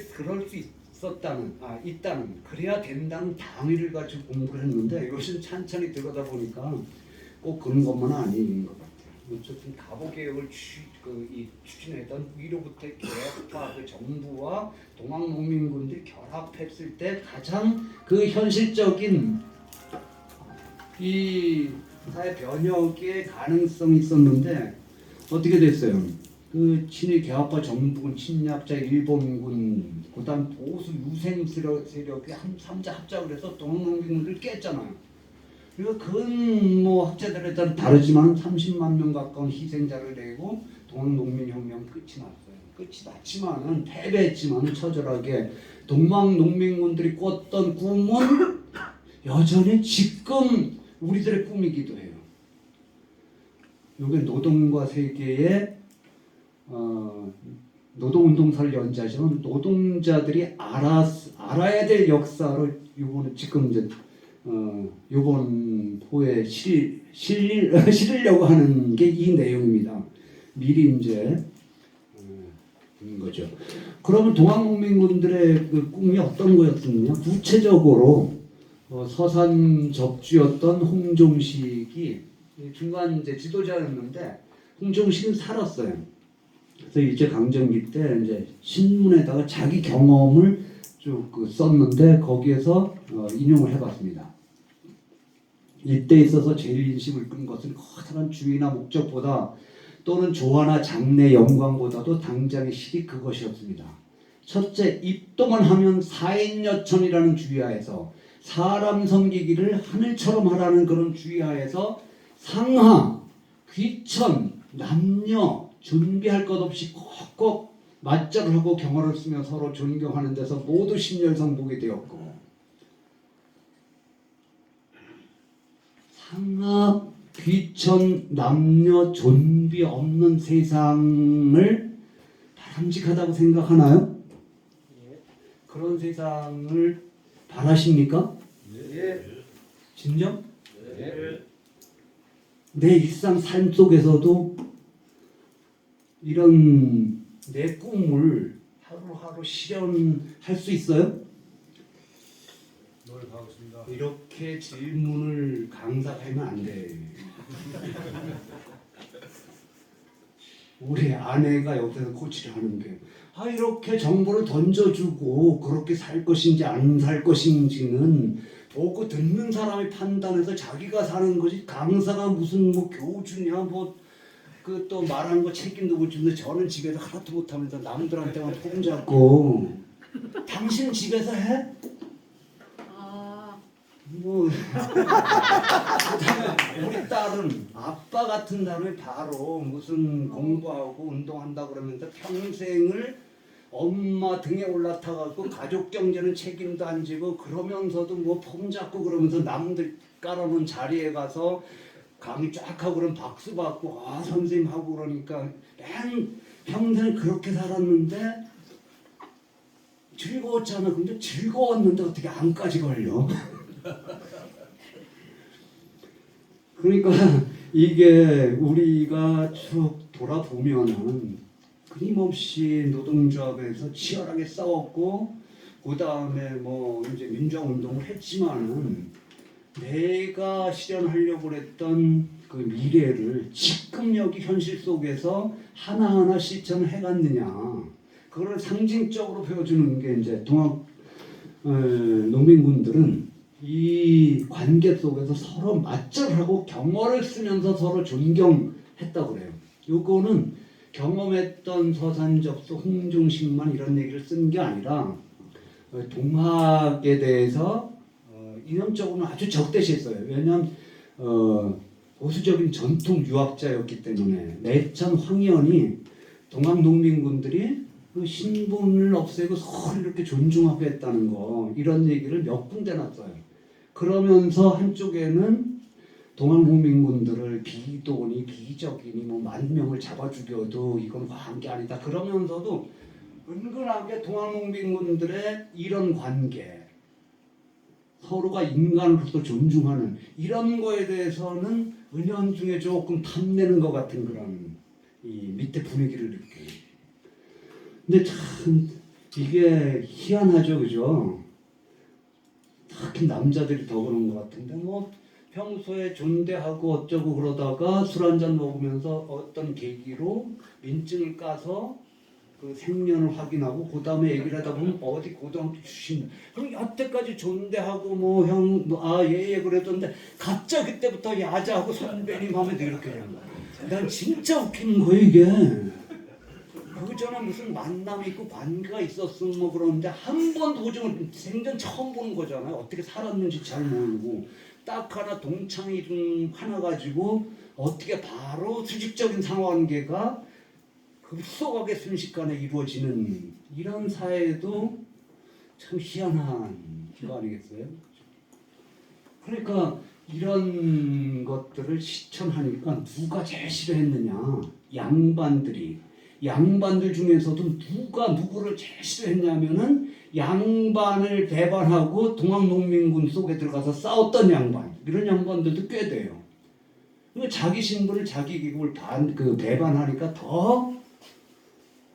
수 있다는 그래야 된다는 당위를 가지고 공부를 했는데 이것은 찬찬히 들여다 보니까 꼭 그런 것만은 아닌 것 같아요. 어쨌든 갑오개혁을 추진했던 위로부터 계획과 그 정부와 동학농민군들이 결합했을 때 가장 그 현실적인 이 사회 변혁의 가능성이 있었는데 어떻게 됐어요? 그 친일 개화파 정부군, 침략자 일본군, 그다음 보수 유생 세력이 한 3자 합작을 해서 동학농민군들을 깼잖아요. 그리고 그건 뭐 학자들에 따라 다르지만 30만 명 가까운 희생자를 내고 동학농민혁명 끝이 났어요. 끝이 났지만은 패배했지만은 처절하게 동학농민군들이 꿨던 꿈은 여전히 지금 우리들의 꿈이기도 해요. 이게 노동과 세계의 노동운동사를 연재하시면 노동자들이 알아야 될 역사를 이번에 지금 이제 이번 호에 실으려고 하는 게 이 내용입니다. 미리 이제 거죠. 그러면 동학농민군들의 그 꿈이 어떤 거였느냐? 구체적으로 서산 접주였던 홍종식이 중간 이제 지도자였는데 홍종식은 살았어요. 그래서 일제 강점기 때 이제 신문에다가 자기 경험을 쭉 썼는데 거기에서 인용을 해봤습니다. 이때 있어서 제일 인심을 끈 것은 커다란 주의나 목적보다 또는 조화나 장래 영광보다도 당장의 실이 그것이었습니다. 첫째, 입동을 하면 사인여천이라는 주의하에서 사람 섬기기를 하늘처럼 하라는 그런 주의하에서 상하, 귀천, 남녀 준비할 것 없이 꼭꼭 맞절을 하고 경어를 쓰며 서로 존경하는 데서 모두 신열성복이 되었고 상하, 귀천, 남녀 존비 없는 세상을 바람직하다고 생각하나요? 그런 세상을 바라십니까? 진정? 내 일상 삶 속에서도 이런 내 꿈을 하루하루 실현할 수 있어요? 노력하겠습니다. 이렇게 질문을 강사가 하면 안 돼. 우리 아내가 옆에서 코치를 하는 게 이렇게 정보를 던져주고 그렇게 살 것인지 안 살 것인지는 보고 듣는 사람이 판단해서 자기가 사는 거지 강사가 무슨 뭐 교주냐 뭐 그 또 말한 거 책임도 못 지는데 저는 집에서 하나도 못하면서 남들한테만 폼 잡고 당신 집에서 해? 뭐 우리 딸은 아빠 같은 사람이 바로 무슨 공부하고 운동한다 그러면서 평생을 엄마 등에 올라타갖고 가족 경제는 책임도 안 지고 그러면서도 뭐 폼 잡고 그러면서 남들 깔아놓은 자리에 가서 강의 쫙 하고 그러면 박수 받고 선생님 하고 그러니까 맨 평생 그렇게 살았는데 즐거웠잖아. 근데 즐거웠는데 어떻게 암까지 걸려? 그러니까 이게 우리가 쭉 돌아보면은 끊임없이 노동조합에서 치열하게 싸웠고 그 다음에 뭐 이제 민주화운동을 했지만은 내가 실현하려고 했던 그 미래를 지금 여기 현실 속에서 하나하나 실천을 해갔느냐 그걸 상징적으로 보여주는 게 이제 동학 농민군들은 이 관계 속에서 서로 맞절하고 경어를 쓰면서 서로 존경했다고 그래요. 요거는 경험했던 서산접수 홍종식만 이런 얘기를 쓴 게 아니라 동학에 대해서 이념적으로는 아주 적대시했어요. 왜냐하면 보수적인 전통 유학자였기 때문에 내천 황현이 동학 농민군들이 그 신분을 없애고 서로 이렇게 존중하게 했다는 거 이런 얘기를 몇 군데 놨어요. 그러면서 한쪽에는 동학농민군들을 비도니 비적이니 뭐 10,000명을 잡아 죽여도 이건 과한 게 아니다. 그러면서도 은근하게 동학농민군들의 이런 관계 서로가 인간으로서 존중하는 이런 거에 대해서는 은연중에 조금 탐내는 것 같은 그런 이 밑에 분위기를 느껴요. 근데 참 이게 희한하죠, 그죠? 특히 남자들이 더 그런 것 같은데 뭐 평소에 존대하고 어쩌고 그러다가 술 한잔 먹으면서 어떤 계기로 민증을 까서 그 생년을 확인하고 그 다음에 얘기를 하다 보면 어디 고등학교 출신 그럼 여태까지 존대하고 뭐 형 예예 그랬던데 갑자기 그때부터 야자하고 선배님 하면 이렇게 되는 거야. 난 진짜 웃기는 거야 이게. 그 전에 무슨 만남이 있고 관계가 있었으면 뭐 그러는데 한 번도 오줌을 생전 처음 보는 거잖아요. 어떻게 살았는지 잘 모르고 딱 하나 동창 이름 하나 가지고 어떻게 바로 수직적인 상관관계가 급속하게 순식간에 이루어지는 이런 사회도 참 희한한 거 아니겠어요? 그러니까 이런 것들을 실천하니까 누가 제일 싫어했느냐? 양반들 중에서도 누가 누구를 제일 싫어했냐면은 양반을 배반하고 동학농민군 속에 들어가서 싸웠던 양반 이런 양반들도 꽤 돼요. 자기 신분을 자기 기급을 배반하니까 더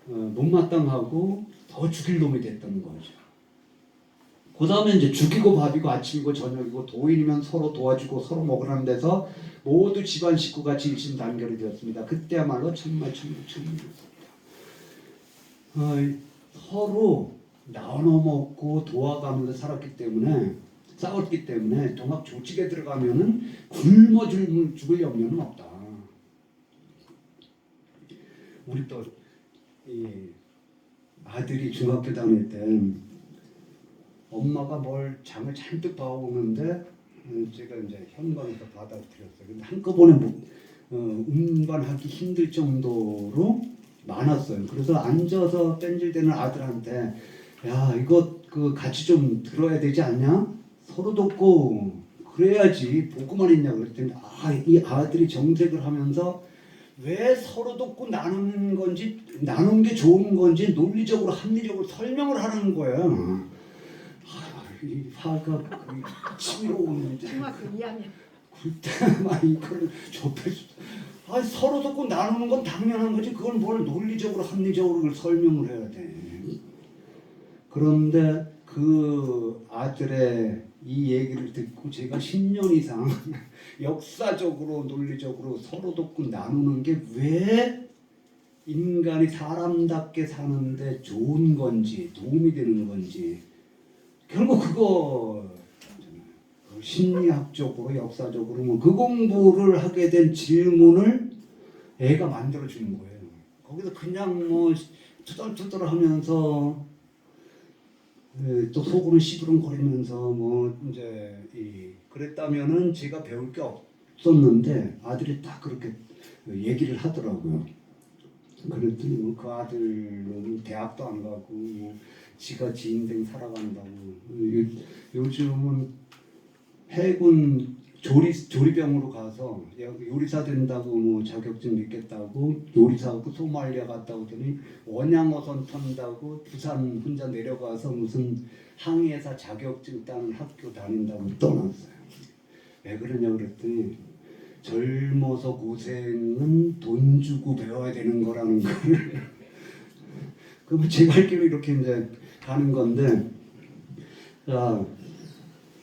못마땅하고 더 죽일 놈이 됐던 거죠. 그 다음에 이제 죽이고 밥이고 아침이고 저녁이고 도인이면 서로 도와주고 서로 먹으라는 데서 모두 집안 식구가 일심단결이 되었습니다. 그때야말로 정말 서로 나눠 먹고 도와가면서 살았기 때문에 싸웠기 때문에 동학 조직에 들어가면은 굶어 죽을 염려는 없다. 우리 또 이 아들이 중학교 다닐 때 엄마가 뭘 장을 잔뜩 봐오는데 제가 이제 현관에서 받아들였어요. 근데 한꺼번에 운반하기 힘들 정도로 많았어요. 그래서 앉아서 뺀질대는 아들한테 야 이거 같이 좀 들어야 되지 않냐? 서로 돕고 그래야지 보고만 있냐 그랬더니 이 아들이 정색을 하면서 왜 서로 돕고 나누는 건지 나눈 게 좋은 건지 논리적으로 합리적으로 설명을 하는 거예요. 이 화가 치밀어 오는데 중학교 2학년. 그때 막 이걸 좁혀서 서로 돕고 나누는 건 당연한 거지 그걸 뭘 논리적으로 합리적으로 그걸 설명을 해야 돼. 그런데 그 아들의 이 얘기를 듣고 제가 10년 이상 역사적으로 논리적으로 서로 돕고 나누는 게 왜 인간이 사람답게 사는데 좋은 건지 도움이 되는 건지 결국 그거 심리학적으로 역사적으로 뭐 그 공부를 하게 된 질문을 애가 만들어 주는 거예요. 거기서 그냥 뭐 투덜투덜하면서 또 속으로 시부렁거리면서 뭐 이제 그랬다면은 제가 배울 게 없었는데 아들이 딱 그렇게 얘기를 하더라고요. 그랬더니 뭐 그 아들은 대학도 안 가고 뭐 지가 지 인생 살아간다고 요즘은 해군 조리병으로 가서 요리사 된다고 뭐 자격증 있겠다고 요리사하고 소말리아 갔다 오더니 원양어선 탄다고 부산 혼자 내려가서 무슨 항해사 자격증 따는 학교 다닌다고 떠났어요. 왜 그러냐 그랬더니 젊어서 고생은 돈 주고 배워야 되는 거라는 걸 그럼 제가 할 길로 이렇게 이제 가는 건데 자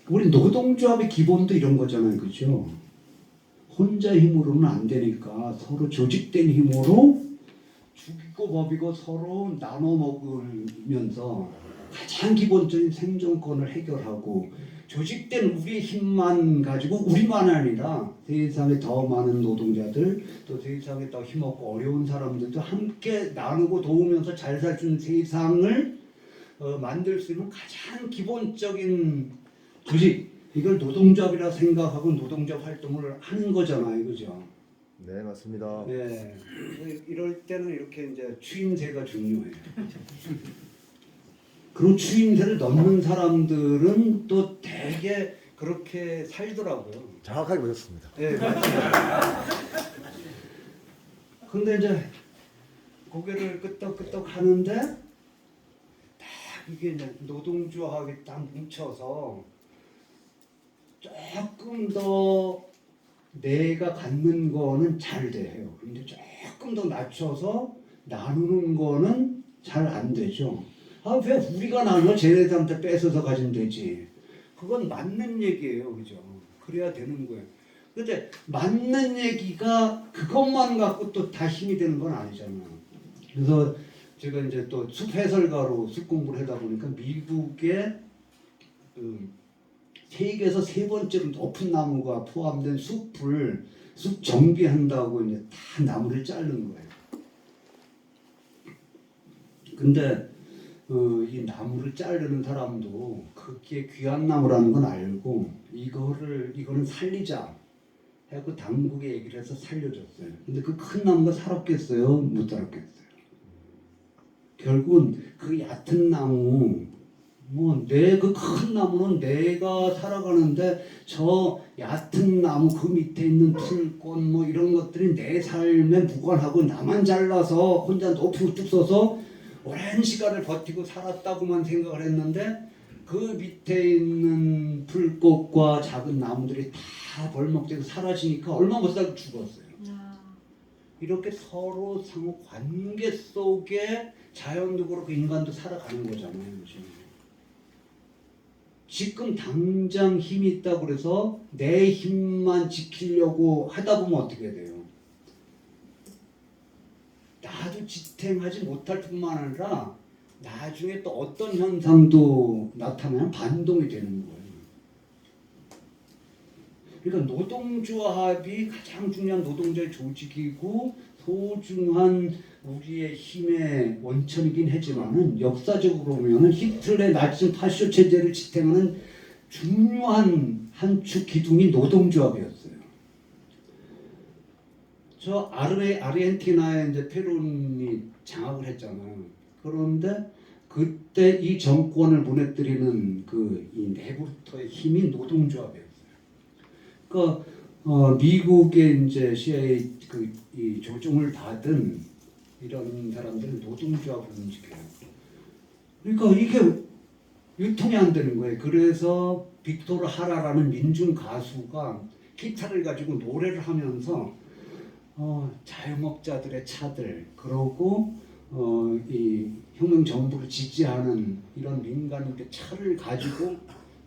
우리 노동조합의 기본도 이런 거잖아요. 그죠? 혼자 힘으로는 안 되니까 서로 조직된 힘으로 죽이고 법이고 서로 나눠 먹으면서 가장 기본적인 생존권을 해결하고 조직된 우리의 힘만 가지고 우리만 아니라 세상에 더 많은 노동자들 또 세상에 더 힘없고 어려운 사람들도 함께 나누고 도우면서 잘 살 수 있는 세상을 만들 수 있는 가장 기본적인 조직 이걸 노동조합이라 생각하고 노동조합 활동을 하는 거잖아요, 그죠? 네, 맞습니다. 네, 이럴 때는 이렇게 이제 추임새가 중요해요. 그리고 추임새를 넣는 사람들은 또 되게 그렇게 살더라고요. 정확하게 보셨습니다. 네, 맞아요. 근데 이제 고개를 끄덕끄덕 하는데 딱 이게 이제 노동조합이 딱 뭉쳐서 조금 더 내가 갖는 거는 잘 돼요. 근데 조금 더 낮춰서 나누는 거는 잘 안 되죠. 왜 우리가 나눠 쟤네들한테 뺏어서 가지면 되지. 그건 맞는 얘기예요. 그죠? 그래야 되는 거예요. 근데 맞는 얘기가 그것만 갖고 또 다 힘이 되는 건 아니잖아요. 그래서 제가 이제 또 숲 해설가로 숲 공부를 하다 보니까 미국의 세계에서 세 번째로 높은 나무가 포함된 숲 정비한다고 이제 다 나무를 자른 거예요. 근데 이 나무를 자르는 사람도 그게 귀한 나무라는 건 알고 이거는 살리자 하고 당국에 얘기를 해서 살려줬어요. 근데 그 큰 나무가 살았겠어요? 못 살았겠어요? 결국은 그 얕은 나무 내 그 큰 나무는 내가 살아가는데 저 얕은 나무 그 밑에 있는 풀꽃 뭐 이런 것들이 내 삶에 무관하고 나만 잘라서 혼자 높이 우뚝 서서 오랜 시간을 버티고 살았다고만 생각을 했는데 그 밑에 있는 풀꽃과 작은 나무들이 다 벌목되고 사라지니까 얼마 못 살고 죽었어요. 이렇게 서로 상호 관계 속에 자연도 그렇고 인간도 살아가는 거잖아요. 그죠? 지금 당장 힘이 있다고 그래서 내 힘만 지키려고 하다 보면 어떻게 돼요? 나도 지탱하지 못할 뿐만 아니라 나중에 또 어떤 현상도 나타나면 반동이 되는 거예요. 그러니까 노동조합이 가장 중요한 노동자의 조직이고 소중한 우리의 힘의 원천이긴 하지만은 역사적으로 보면은 히틀러의 나치 파쇼 체제를 지탱하는 중요한 한 축 기둥이 노동조합이었어요. 저 아르헨티나에 이제 페론이 장악을 했잖아요. 그런데 그때 이 정권을 무너뜨리는 이 내부터의 힘이 노동조합이었어요. 그러니까 미국의 이제 CIA 이 조종을 받은 이런 사람들은 노동조합을 움직여요. 그러니까 이게 유통이 안 되는 거예요. 그래서 빅토르 하라라는 민중 가수가 기타를 가지고 노래를 하면서 자영업자들의 차들 그러고 이 혁명 정부를 지지하는 이런 민간인의 차를 가지고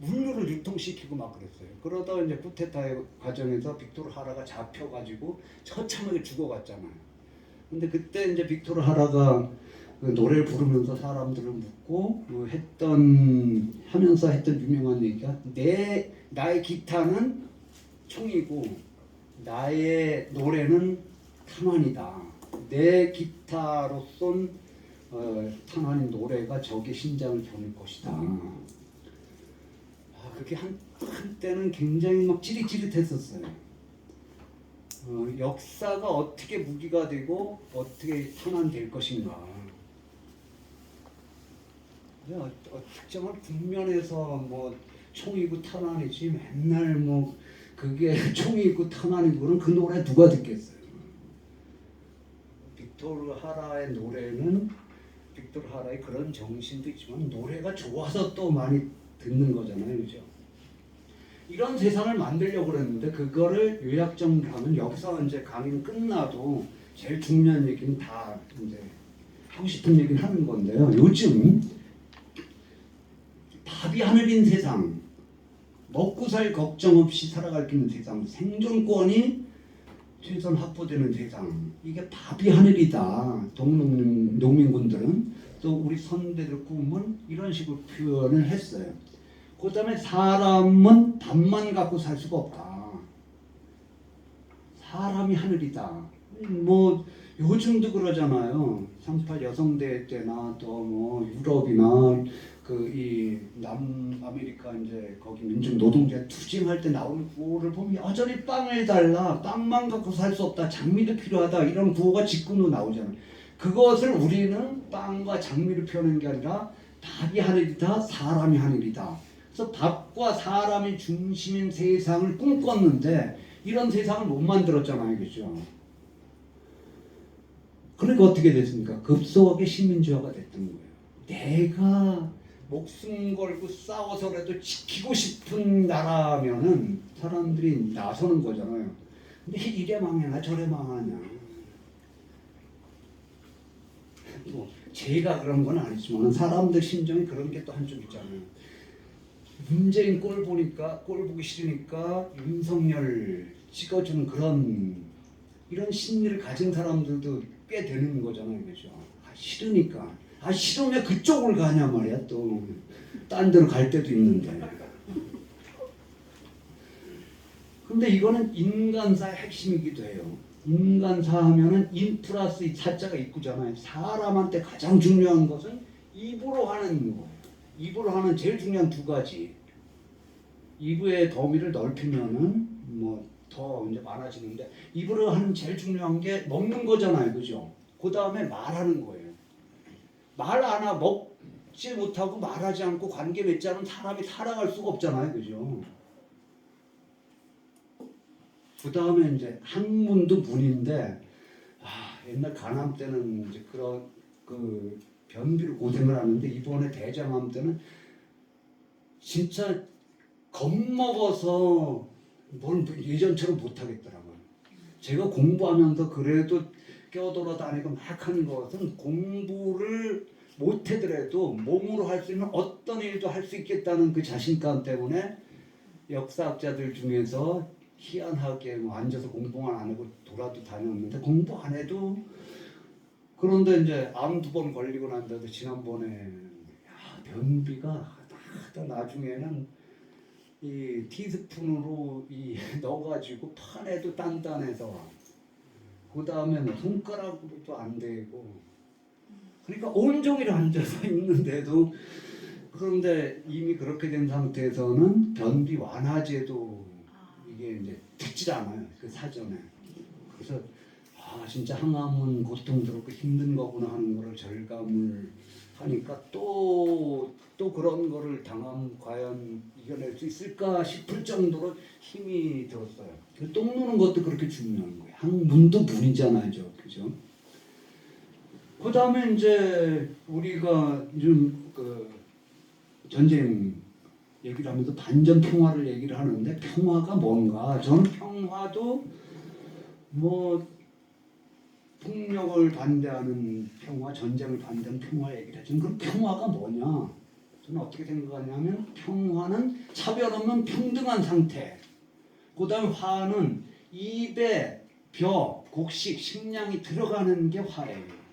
물류를 유통시키고 막 그랬어요. 그러다 이제 쿠데타의 과정에서 빅토르 하라가 잡혀가지고 처참하게 죽어갔잖아요. 근데 그때 이제 빅토르 하라가 그 노래를 부르면서 사람들을 묻고 하면서 했던 유명한 얘기가 나의 기타는 총이고 나의 노래는 탄환이다. 내 기타로 쏜 탄환인 노래가 적의 심장을 겨눌 것이다. 그게 한때는 굉장히 막 찌릿찌릿했었어요. 역사가 어떻게 무기가 되고 어떻게 탄환될 것인가. 특정한 국면에서 뭐 총이고 탄환이지 맨날 뭐 그게 총이고 탄환이고는 그 노래 누가 듣겠어요. 빅토르 하라의 노래는 빅토르 하라의 그런 정신도 있지만 노래가 좋아서 또 많이 듣는 거잖아요, 그죠? 이런 세상을 만들려고 그랬는데 그거를 요약정을 하면 여기서 이제 강의는 끝나도 제일 중요한 얘기는 다 이제 하고 싶은 얘기는 하는 건데요. 요즘 답이 하늘인 세상, 먹고 살 걱정 없이 살아갈 수 있는 세상, 생존권이 최선 확보되는 세상, 이게 밥이 하늘이다. 농민군들은 또 우리 선대들 꿈은 이런 식으로 표현을 했어요. 그 다음에 사람은 밥만 갖고 살 수가 없다. 사람이 하늘이다. 뭐 요즘도 그러잖아요. 38 여성대회 때나 또 뭐 유럽이나 이 남아메리카 이제 거기 민중 노동자 투쟁할 때 나오는 구호를 보면 여전히 빵을 달라, 빵만 갖고 살 수 없다, 장미도 필요하다 이런 구호가 직군으로 나오잖아요. 그것을 우리는 빵과 장미를 표현하는 게 아니라 밥이 하늘이다, 사람이 하늘이다. 그래서 밥과 사람이 중심인 세상을 꿈꿨는데 이런 세상을 못 만들었잖아요, 그죠? 그러니까 어떻게 됐습니까? 급속하게 식민지화가 됐던 거예요. 내가 목숨 걸고 싸워서라도 지키고 싶은 나라면은 사람들이 나서는 거잖아요. 근데 이래 망하냐 저래 망하냐. 뭐 제가 그런 건 아니지만 사람들 심정이 그런 게 또 한쪽 있잖아요. 문재인 꼴 보기 싫으니까 윤석열 찍어주는 이런 심리를 가진 사람들도 꽤 되는 거잖아요, 그죠? 싫으니까. 싫으면 그쪽을 가냐 말이야. 또 딴 데로 갈 때도 있는데. 근데 이거는 인간사의 핵심이기도 해요. 인간사 하면은 인 플러스 사자가 있구잖아요. 사람한테 가장 중요한 것은 입으로 하는 거예요. 입으로 하는 제일 중요한 두 가지. 입의 범위를 넓히면은 뭐 더 이제 많아지는데 입으로 하는 제일 중요한 게 먹는 거잖아요, 그죠? 그 다음에 말하는 거예요. 먹지 못하고 말하지 않고 관계 맺지 않으면 사람이 살아갈 수가 없잖아요, 그죠? 그 다음에 이제 학문도 문인데 옛날 간암 때는 이제 그런 변비로 고생을 하는데 이번에 대장암 때는 진짜 겁먹어서 뭘 예전처럼 못하겠더라고요. 제가 공부하면서 그래도 뛰어돌아다니고 막 하는 것은 공부를 못하더라도 몸으로 할 수 있는 어떤 일도 할 수 있겠다는 그 자신감 때문에 역사학자들 중에서 희한하게 뭐 앉아서 공부만 안 하고 돌아도 다녔는데 공부 안 해도 그런데 이제 암 2번 걸리고 난 다음에 지난번에 변비가 하다 나중에는 이 티스푼으로 이 넣어가지고 판에도 단단해서 그 다음에 뭐 손가락으로도 안 되고 그러니까 온종일 앉아서 있는데도 그런데 이미 그렇게 된 상태에서는 변비 완화제도 이게 이제 듣질 않아요 그 사전에. 그래서 아 진짜 항암은 고통스럽고 힘든 거구나 하는 거를 절감을 하니까 또 그런 거를 당하면 과연 이겨낼 수 있을까 싶을 정도로 힘이 들었어요. 똥 누는 것도 그렇게 중요한 거예요. 문도 문이잖아요, 그죠? 그 다음에 이제 우리가 좀 그 전쟁 얘기를 하면서 반전 평화를 얘기를 하는데 평화가 뭔가? 저는 평화도 뭐 폭력을 반대하는 평화, 전쟁을 반대하는 평화 얘기를 하죠. 그럼 평화가 뭐냐? 저는 어떻게 생각하냐면 평화는 차별 없는 평등한 상태. 그 다음에 화는 입에 벼, 곡식, 식량이 들어가는 게 화예요.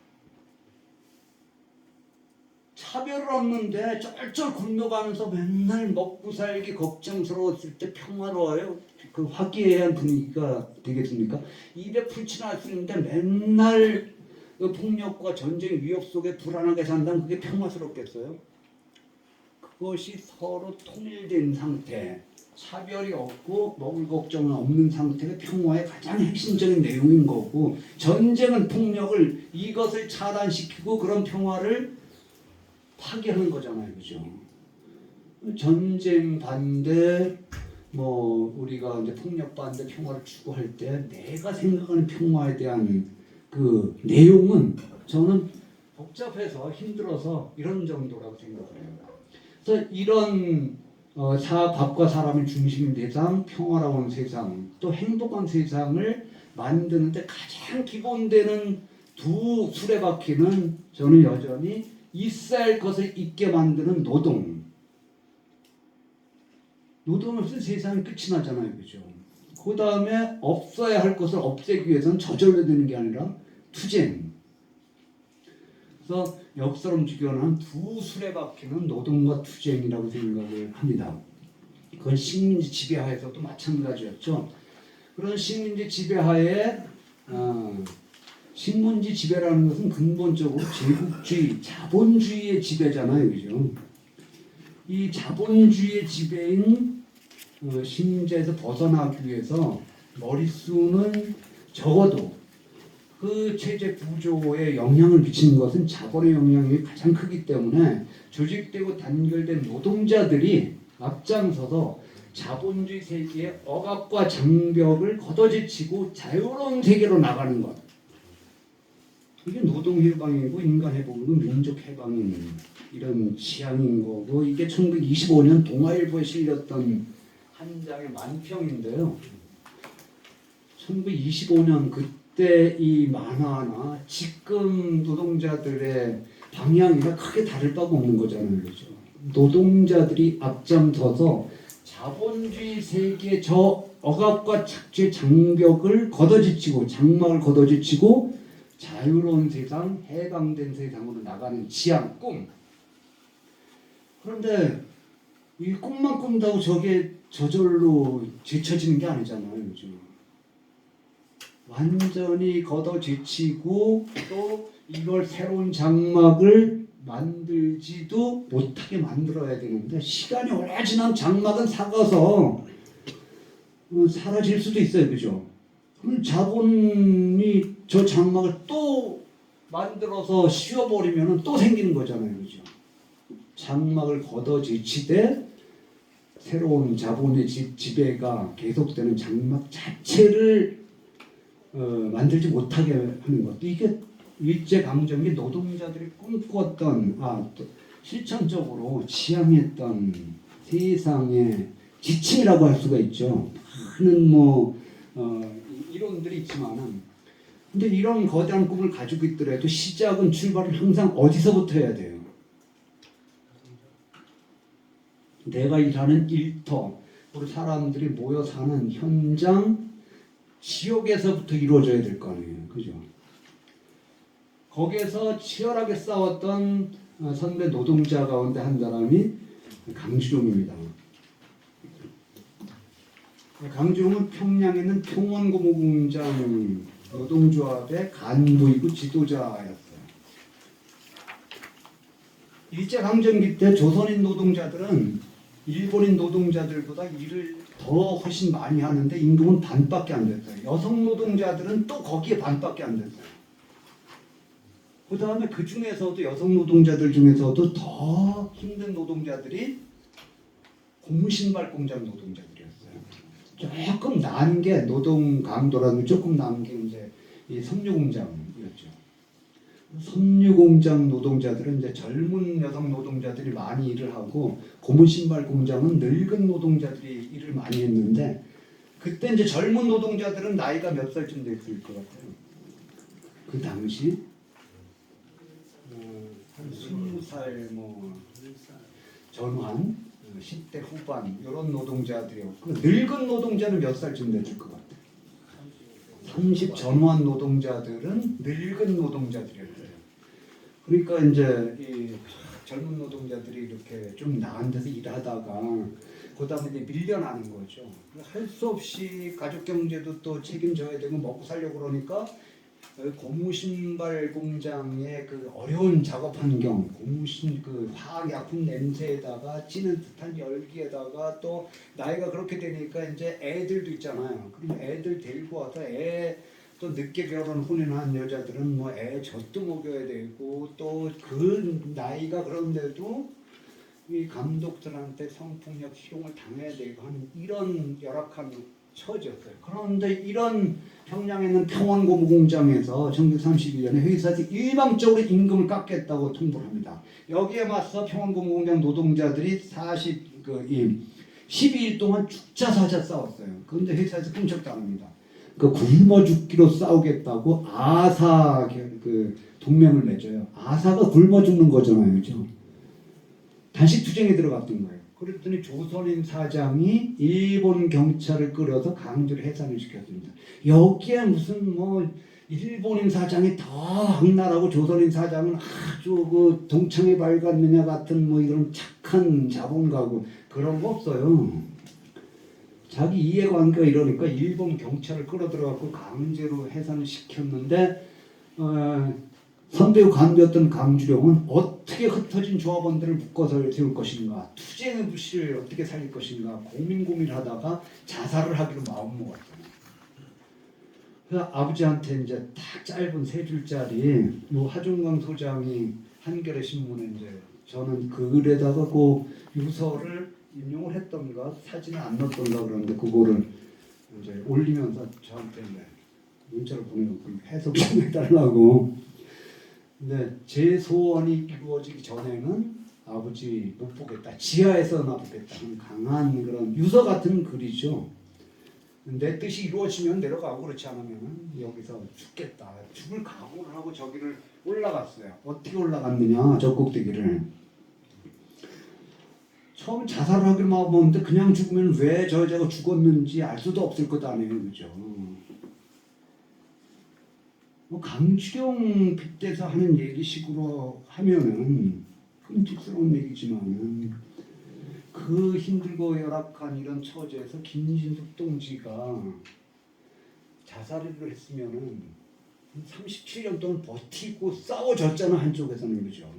차별을 없는데 쩔쩔 굶어가면서 맨날 먹고 살기 걱정스러웠을 때 평화로워요. 그 화기애애한 분위기가 되겠습니까? 입에 풀칠 날 수 있는데 맨날 그 폭력과 전쟁 위협 속에 불안하게 산다면 그게 평화스럽겠어요? 그것이 서로 통일된 상태, 차별이 없고 먹을 걱정은 없는 상태가 평화의 가장 핵심적인 내용인 거고 전쟁은 폭력을 이것을 차단시키고 그런 평화를 파괴하는 거잖아요, 그죠? 전쟁 반대, 뭐 우리가 이제 폭력 반대 평화를 추구할 때 내가 생각하는 평화에 대한 그 내용은 저는 복잡해서 힘들어서 이런 정도라고 생각해요. 그래서 이런 밥과 사람의 중심인 세상, 평화로운 세상, 또 행복한 세상을 만드는데 가장 기본되는 두 수레바퀴는 저는 여전히 있어야 할 것을 있게 만드는 노동. 노동 없으면 세상이 끝이 나잖아요. 그죠? 그 다음에 없어야 할 것을 없애기 위해서는 저절로 되는 게 아니라 투쟁. 그래서 역사를 주교하는 두 수레바퀴는 노동과 투쟁이라고 생각을 합니다. 그건 식민지 지배하에서도 마찬가지였죠. 그런 식민지 지배하에 식민지 지배라는 것은 근본적으로 제국주의, 자본주의의 지배잖아요. 그죠? 이 자본주의의 지배인 식민지에서 벗어나기 위해서 머릿수는 적어도 그 체제 구조에 영향을 미치는 것은 자본의 영향이 가장 크기 때문에 조직되고 단결된 노동자들이 앞장서서 자본주의 세계의 억압과 장벽을 걷어제치고 자유로운 세계로 나가는 것. 이게 노동해방이고 인간해방이고 민족해방인 이런 지향인 거고 이게 1925년 동아일보에 실렸던 한 장의 만평인데요. 1925년 그때 이 만화나 지금 노동자들의 방향이랑 크게 다를 바가 없는 거잖아요. 그렇죠? 노동자들이 앞장서서 자본주의 세계의 저 억압과 착취의 장벽을 걷어지치고 장막을 걷어지치고 자유로운 세상, 해방된 세상으로 나가는 지향, 꿈. 그런데 이 꿈만 꾼다고 저게 저절로 제쳐지는 게 아니잖아요. 그죠? 완전히 걷어제치고 또 이걸 새로운 장막을 만들지도 못하게 만들어야 되는데 시간이 오래 지나면 장막은 삭아서 사라질 수도 있어요. 그죠? 그럼 자본이 저 장막을 또 만들어서 씌워버리면 또 생기는 거잖아요. 그죠? 장막을 걷어제치되 새로운 자본의 지배가 계속되는 장막 자체를 만들지 못하게 하는 것도 이게 일제강점기 노동자들이 꿈꿨던 실천적으로 지향했던 세상의 지침이라고 할 수가 있죠. 많은 이론들이 있지만은 근데 이런 거대한 꿈을 가지고 있더라도 시작은 출발은 항상 어디서부터 해야 돼요? 내가 일하는 일터, 우리 사람들이 모여 사는 현장, 지역에서부터 이루어져야 될 거 아니에요. 그죠? 거기에서 치열하게 싸웠던 선배 노동자 가운데 한 사람이 강주룡입니다. 강주룡은 평양에 있는 평원고무공장 노동조합의 간부이고 지도자였어요. 일제강점기 때 조선인 노동자들은 일본인 노동자들보다 일을 더 훨씬 많이 하는데 임금은 반밖에 안 됐어요. 여성 노동자들은 또 거기에 반밖에 안 됐어요. 그 다음에 그 중에서도 여성 노동자들 중에서도 더 힘든 노동자들이 고무신발 공장 노동자들이었어요. 조금 나은 게 노동 강도라는 조금 나은 게 이제 이 섬유 공장이었죠. 섬유 공장 노동자들은 이제 젊은 여성 노동자들이 많이 일을 하고 고무신발 공장은 늙은 노동자들이 일을 많이 했는데 그때 이제 젊은 노동자들은 나이가 몇 살쯤 됐을 것 같아요. 그 당시 한 20살 뭐 전후한 10대 후반 이런 노동자들이었고 늙은 노동자는 몇 살쯤 됐을 것 같아요. 30 전후한 노동자들은 늙은 노동자들이었어요. 그러니까 이제 이 젊은 노동자들이 이렇게 좀 나은 데서 일하다가 그다음에 이제 밀려나는 거죠. 할 수 없이 가족 경제도 또 책임져야 되고 먹고 살려고 그러니까 고무신발 공장의 그 어려운 작업 환경, 고무신 그 화학약품 냄새에다가 찌는 듯한 열기에다가 또 나이가 그렇게 되니까 이제 애들도 있잖아요. 그럼 애들 데리고 와서 애 또 늦게 결혼 혼인한 여자들은 뭐 애 젖도 먹여야 되고 또 그 나이가 그런데도 이 감독들한테 성폭력 희롱을 당해야 되고 하는 이런 열악한 처지였어요. 그런데 이런 평양에 있는 평원고무공장에서 1931년에 회사에서 일방적으로 임금을 깎겠다고 통보를 합니다. 여기에 맞서 평원고무공장 노동자들이 12일 동안 죽자사자 싸웠어요. 그런데 회사에서 끔찍도 안 합니다. 그 굶어 죽기로 싸우겠다고 아사 그 동맹을 맺어요. 아사가 굶어 죽는 거잖아요, 그죠? 단식 투쟁에 들어갔던 거예요. 그랬더니 조선인 사장이 일본 경찰을 끌어서 강제로 해산을 시켰습니다. 여기에 무슨 뭐 일본인 사장이 더 악랄하고 조선인 사장은 아주 그 동창회 밝았느냐 같은 뭐 이런 착한 자본가고 그런 거 없어요. 자기 이해관계가 이러니까 일본 경찰을 끌어들여갖고 강제로 해산을 시켰는데 선대우 간부였던 강주룡은 어떻게 흩어진 조합원들을 묶어서 세울 것인가, 투쟁의 부실을 어떻게 살릴 것인가 고민하다가 자살을 하기로 마음먹었어요. 그래서 아버지한테 이제 딱 짧은 3줄짜리 뭐 하중강 소장이 한겨레 신문에 이제 저는 글에다가 그 유서를 인용을 했던가 사진을 안 넣었던가 그러는데 그거를 이제 올리면서 저한테 문자를 보내놓고 해석 좀 해달라고. 근데 제 소원이 이루어지기 전에는 아버지 못 보겠다, 지하에서나 보겠다 하는 강한 그런 유서 같은 글이죠. 내 뜻이 이루어지면 내려가고 그렇지 않으면 여기서 죽겠다, 죽을 각오를 하고 저기를 올라갔어요. 어떻게 올라갔느냐, 저 꼭대기를. 처음 자살을 하기로 마음먹는데 그냥 죽으면 왜 저 여자가 죽었는지 알 수도 없을 것 아니에요, 그죠? 뭐 강주룡 빗대서 하는 얘기식으로 하면은 끔찍스러운 얘기지만은 그 힘들고 열악한 이런 처지에서 김진숙 동지가 자살을 했으면은 37년 동안 버티고 싸워줬잖아, 한쪽에서는, 그죠?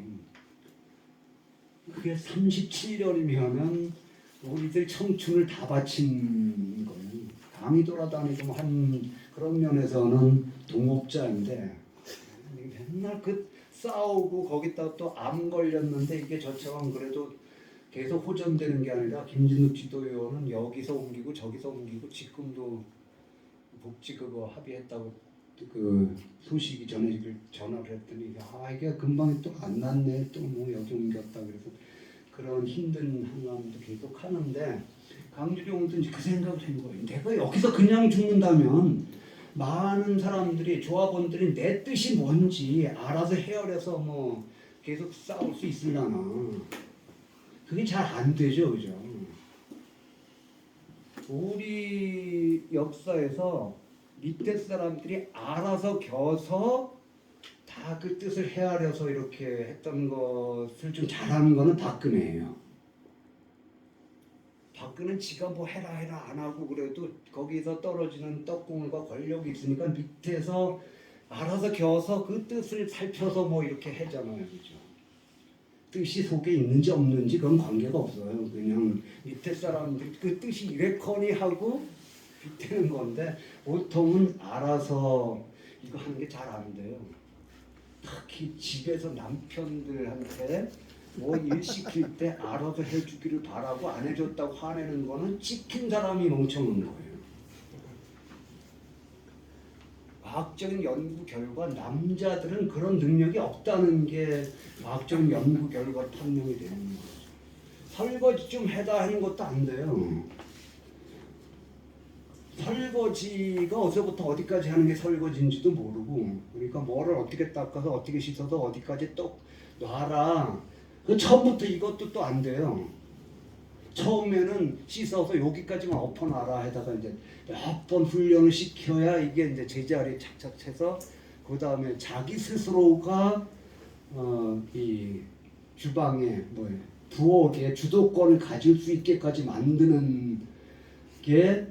그게 37년이면은 우리들 청춘을 다 바친 거예요. 강의 돌아다니고 한 그런 면에서는 동업자인데 맨날 그 싸우고 거기다 또 암 걸렸는데 이게 저처럼 그래도 계속 호전되는 게 아니라 김진욱 지도위원은 여기서 옮기고 저기서 옮기고 지금도 복지 그거 합의했다고 그 소식이 전화를 했더니 이게 금방 또 안 났네, 또 뭐 여기 옮겼다, 그래서 그런 힘든 항암도 계속 하는데 강주룡도 이제 그 생각을 한 거예요. 내가 여기서 그냥 죽는다면 많은 사람들이 조합원들이 내 뜻이 뭔지 알아서 헤아려서 뭐 계속 싸울 수 있으려나. 그게 잘 안 되죠, 그죠? 우리 역사에서 밑에 사람들이 알아서 겨서 다 그 뜻을 헤아려서 이렇게 했던 것을 좀 잘하는 거는 박근혜예요. 박근혜는 지가 뭐 해라 안 하고 그래도 거기서 떨어지는 떡국물과 권력이 있으니까 밑에서 알아서 겨서 그 뜻을 살펴서 뭐 이렇게 하잖아요, 그죠? 뜻이 속에 있는지 없는지 그건 관계가 없어요. 그냥 밑에 사람들 그 뜻이 이랬거니 하고 빗대는 건데 보통은 알아서 이거 하는 게 잘 안 돼요. 특히 집에서 남편들한테 뭐 일 시킬 때 알아서 해주기를 바라고 안 해줬다고 화내는 거는 찍힌 사람이 멍청한 거예요. 과학적인 연구 결과 남자들은 그런 능력이 없다는 게 과학적인 연구 결과로 판명이 되는 거죠. 설거지 좀 해다 하는 것도 안 돼요. 설거지가 어디서부터 어디까지 하는 게 설거지인지도 모르고, 그러니까 뭐를 어떻게 닦아서 어떻게 씻어서 어디까지 또 놔라. 그 처음부터 이것도 또 안 돼요. 처음에는 씻어서 여기까지만 엎어놔라 해다가 이제 몇 번 훈련을 시켜야 이게 이제 제자리에 착착 해서 그 다음에 자기 스스로가 이 주방에 뭐 부엌에 주도권을 가질 수 있게까지 만드는 게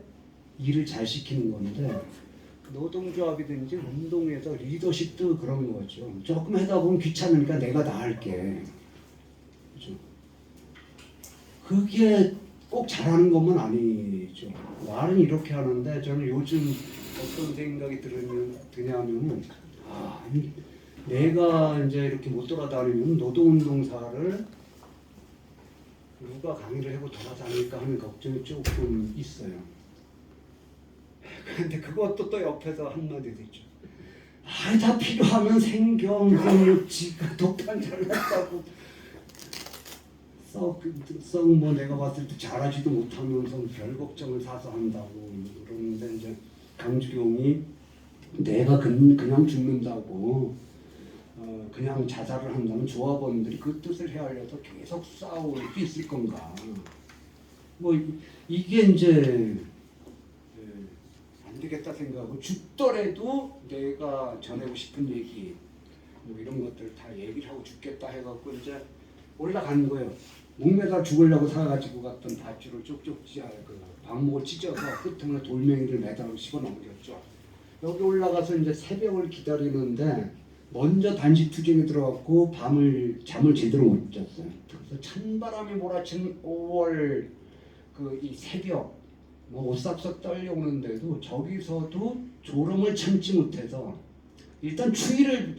일을 잘 시키는 건데, 노동조합이든지 운동에서 리더십도 그런 거죠. 조금 하다 보면 귀찮으니까 내가 다 할게. 그렇죠? 그게 꼭 잘하는 것만 아니죠. 말은 이렇게 하는데 저는 요즘 어떤 생각이 드냐면은 내가 이제 이렇게 못 돌아다니면 노동운동사를 누가 강의를 하고 돌아다닐까 하는 걱정이 조금 있어요. 근데 그것도 또 옆에서 한마디도 있죠. 다 필요하면 생경, 지가 독단 잘났다고 썩 뭐 내가 봤을 때 잘하지도 못하면서 별 걱정을 사서 한다고 그러는데, 이제 강주경이 내가 그냥 죽는다고 그냥 자살을 한다면 조합원들이 그 뜻을 헤아려서 계속 싸울 수 있을 건가. 뭐 이게 이제 안 되겠다 생각하고, 죽더라도 내가 전하고 싶은 얘기 뭐 이런 것들 다 얘기를 하고 죽겠다 해갖고 이제 올라간 거예요. 목매달 죽으려고 사가지고 갔던 밧줄을 쭉쭉 그 방목을 찢어서 끝에 돌멩이를 매달아 씹어 넘겼죠. 여기 올라가서 이제 새벽을 기다리는데 먼저 단식 투쟁에 들어갔고 잠을 제대로 못 잤어요. 그래서 찬바람이 몰아치는 5월 그 이 새벽 뭐 오싹싹 떨려오는데도 저기서도 졸음을 참지 못해서 일단 추위를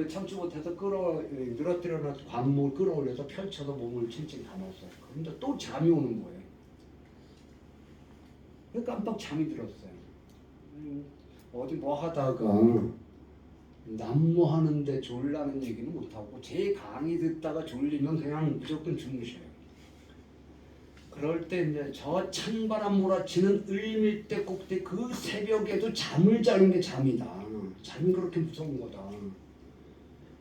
참지 못해서 늘어뜨려 놨 광목을 끌어올려서 펼쳐서 몸을 칭칭 감았어요. 그런데 또 잠이 오는 거예요. 깜빡 잠이 들었어요. 어디 뭐 하다가 남모 하는데 졸라는 얘기는 못하고 제 강의 듣다가 졸리면 그냥 무조건 주무셔요. 그럴 때 이제 저 찬바람 몰아치는 을밀대 꼭대 그 새벽에도 잠을 자는 게 잠이다. 잠이 그렇게 무서운 거다.